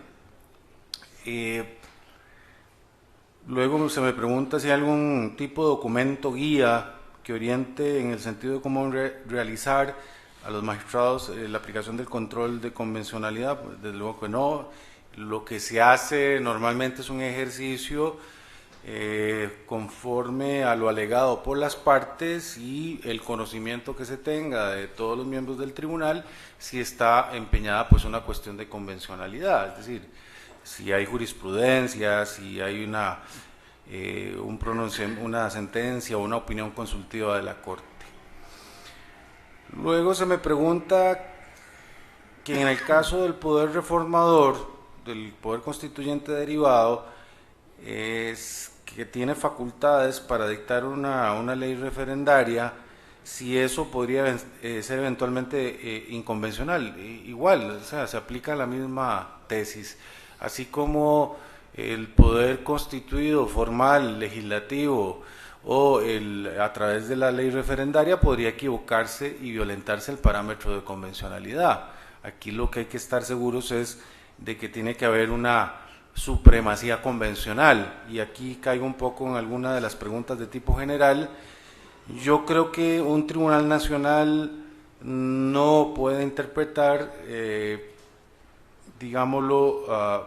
Luego se me pregunta si hay algún tipo de documento guía que oriente en el sentido de cómo realizar a los magistrados la aplicación del control de convencionalidad. Pues, desde luego que no. Lo que se hace normalmente es un ejercicio conforme a lo alegado por las partes y el conocimiento que se tenga de todos los miembros del tribunal, si está empeñada pues una cuestión de convencionalidad, es decir, si hay jurisprudencia, si hay una sentencia o una opinión consultiva de la Corte. Luego se me pregunta que en el caso del poder reformador, del poder constituyente derivado, es que tiene facultades para dictar una ley referendaria, si eso podría ser eventualmente inconvencional. Igual, o sea, se aplica la misma tesis, así como el poder constituido formal, legislativo, o a través de la ley referendaria podría equivocarse y violentarse el parámetro de convencionalidad. Aquí lo que hay que estar seguros es de que tiene que haber una supremacía convencional, y aquí caigo un poco en alguna de las preguntas de tipo general. Yo creo que un tribunal nacional no puede interpretar, digámoslo,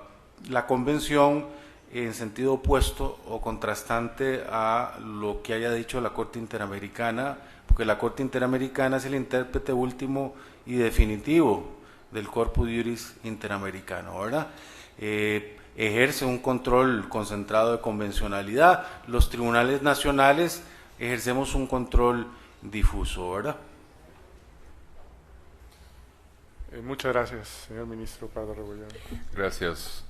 la convención en sentido opuesto o contrastante a lo que haya dicho la Corte Interamericana, porque la Corte Interamericana es el intérprete último y definitivo del corpus juris interamericano, ¿verdad? ejerce un control concentrado de convencionalidad. Los tribunales nacionales ejercemos un control difuso, ¿verdad? Muchas gracias, señor ministro Pardo Rebolledo. Gracias,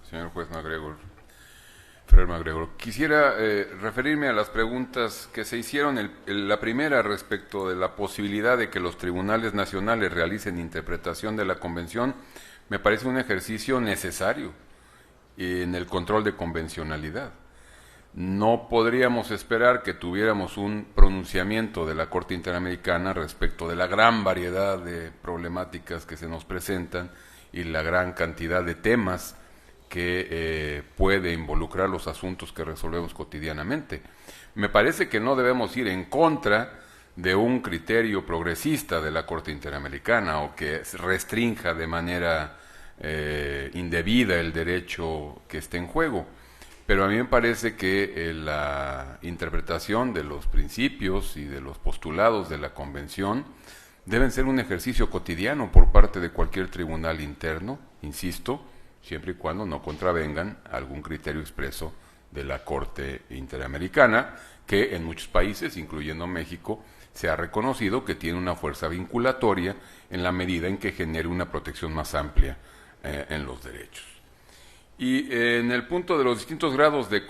señor juez MacGregor. Fred MacGregor. Quisiera referirme a las preguntas que se hicieron. La primera respecto de la posibilidad de que los tribunales nacionales realicen interpretación de la Convención. Me parece un ejercicio necesario en el control de convencionalidad. No podríamos esperar que tuviéramos un pronunciamiento de la Corte Interamericana respecto de la gran variedad de problemáticas que se nos presentan y la gran cantidad de temas que puede involucrar los asuntos que resolvemos cotidianamente. Me parece que no debemos ir en contra de un criterio progresista de la Corte Interamericana o que restrinja de manera indebida el derecho que esté en juego. Pero a mí me parece que la interpretación de los principios y de los postulados de la Convención deben ser un ejercicio cotidiano por parte de cualquier tribunal interno, insisto, siempre y cuando no contravengan algún criterio expreso de la Corte Interamericana, que en muchos países, incluyendo México, se ha reconocido que tiene una fuerza vinculatoria en la medida en que genere una protección más amplia en los derechos. Y en el punto de los distintos grados de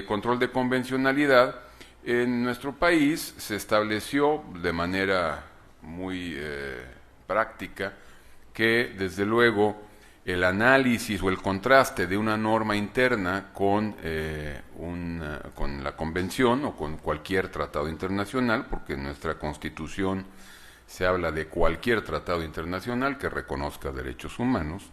control de convencionalidad, en nuestro país se estableció de manera muy práctica que, desde luego, el análisis o el contraste de una norma interna con la Convención o con cualquier tratado internacional, porque en nuestra Constitución se habla de cualquier tratado internacional que reconozca derechos humanos,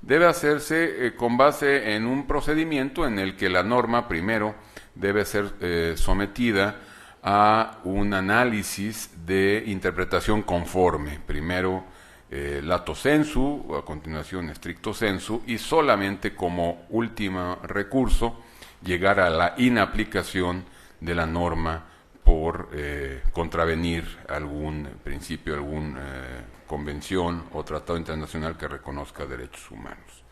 debe hacerse con base en un procedimiento en el que la norma primero debe ser sometida a un análisis de interpretación conforme. Primero lato sensu, o a continuación stricto sensu, y solamente como último recurso llegar a la inaplicación de la norma por contravenir algún principio, alguna convención o tratado internacional que reconozca derechos humanos.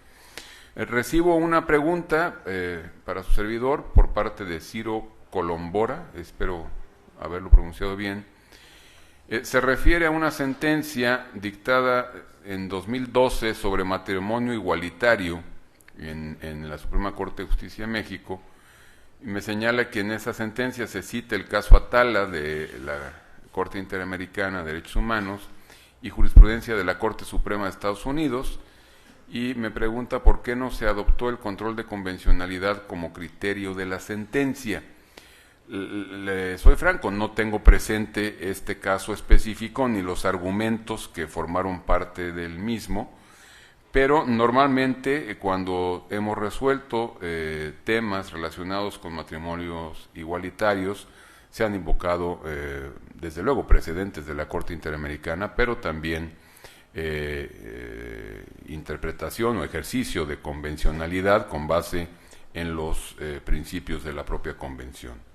Recibo una pregunta para su servidor por parte de Ciro Colombora, espero haberlo pronunciado bien. Se refiere a una sentencia dictada en 2012 sobre matrimonio igualitario en la Suprema Corte de Justicia de México, y me señala que en esa sentencia se cita el caso Atala de la Corte Interamericana de Derechos Humanos y jurisprudencia de la Corte Suprema de Estados Unidos, y me pregunta por qué no se adoptó el control de convencionalidad como criterio de la sentencia. Soy franco, no tengo presente este caso específico ni los argumentos que formaron parte del mismo, pero normalmente cuando hemos resuelto temas relacionados con matrimonios igualitarios se han invocado desde luego precedentes de la Corte Interamericana, pero también interpretación o ejercicio de convencionalidad con base en los principios de la propia Convención.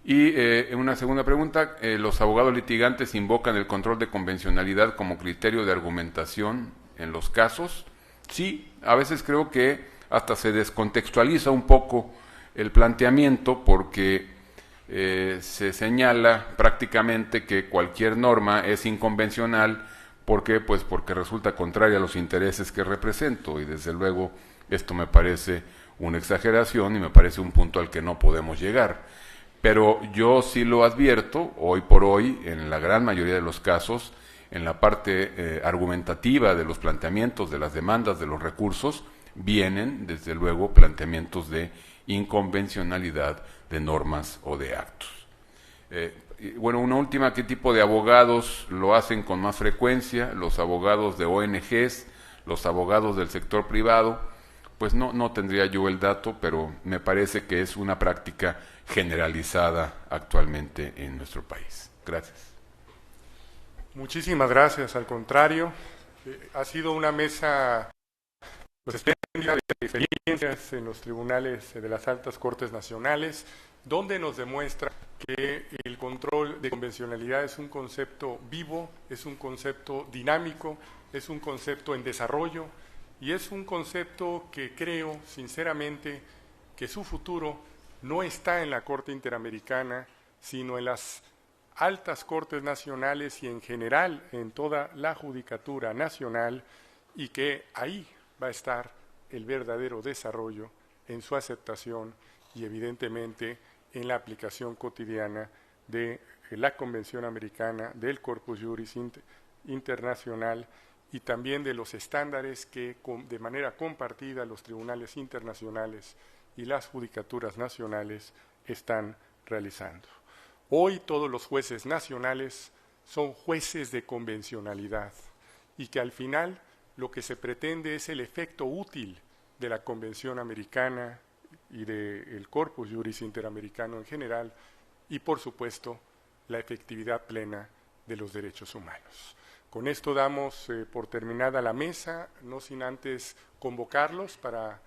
Y una segunda pregunta, ¿los abogados litigantes invocan el control de convencionalidad como criterio de argumentación en los casos? Sí, a veces creo que hasta se descontextualiza un poco el planteamiento porque se señala prácticamente que cualquier norma es inconvencional. ¿Por qué? Pues porque resulta contraria a los intereses que represento, y desde luego esto me parece una exageración y me parece un punto al que no podemos llegar. Pero yo sí lo advierto, hoy por hoy, en la gran mayoría de los casos, en la parte argumentativa de los planteamientos, de las demandas, de los recursos, vienen, desde luego, planteamientos de inconvencionalidad de normas o de actos. Bueno, una última, ¿qué tipo de abogados lo hacen con más frecuencia? Los abogados de ONGs, los abogados del sector privado. Pues no tendría yo el dato, pero me parece que es una práctica generalizada actualmente en nuestro país. Gracias. Muchísimas gracias. Al contrario, ha sido una mesa espléndida de experiencias en los tribunales de las altas cortes nacionales, donde nos demuestra que el control de convencionalidad es un concepto vivo, es un concepto dinámico, es un concepto en desarrollo, Y es un concepto que creo, sinceramente, que su futuro no está en la Corte Interamericana, sino en las altas cortes nacionales y en general en toda la judicatura nacional, y que ahí va a estar el verdadero desarrollo en su aceptación y evidentemente en la aplicación cotidiana de la Convención Americana, del Corpus Juris Internacional y también de los estándares que de manera compartida los tribunales internacionales y las judicaturas nacionales están realizando. Hoy todos los jueces nacionales son jueces de convencionalidad y que al final lo que se pretende es el efecto útil de la Convención Americana y del Corpus Juris Interamericano en general y, por supuesto, la efectividad plena de los derechos humanos. Con esto damos por terminada la mesa, no sin antes convocarlos para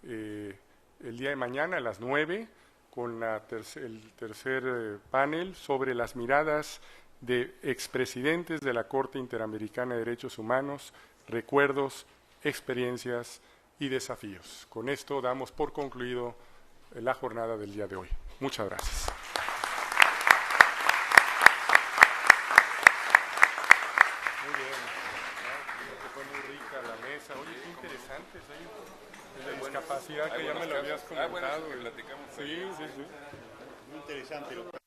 el día de mañana a las 9 con el tercer panel sobre las miradas de expresidentes de la Corte Interamericana de Derechos Humanos, recuerdos, experiencias y desafíos. Con esto damos por concluido la jornada del día de hoy. Muchas gracias. Muy bien. Fue muy rica la mesa. Oye, qué interesante. La discapacidad que ya me lo habías comentado. Bueno, que platicamos. Sí. Muy interesante lo que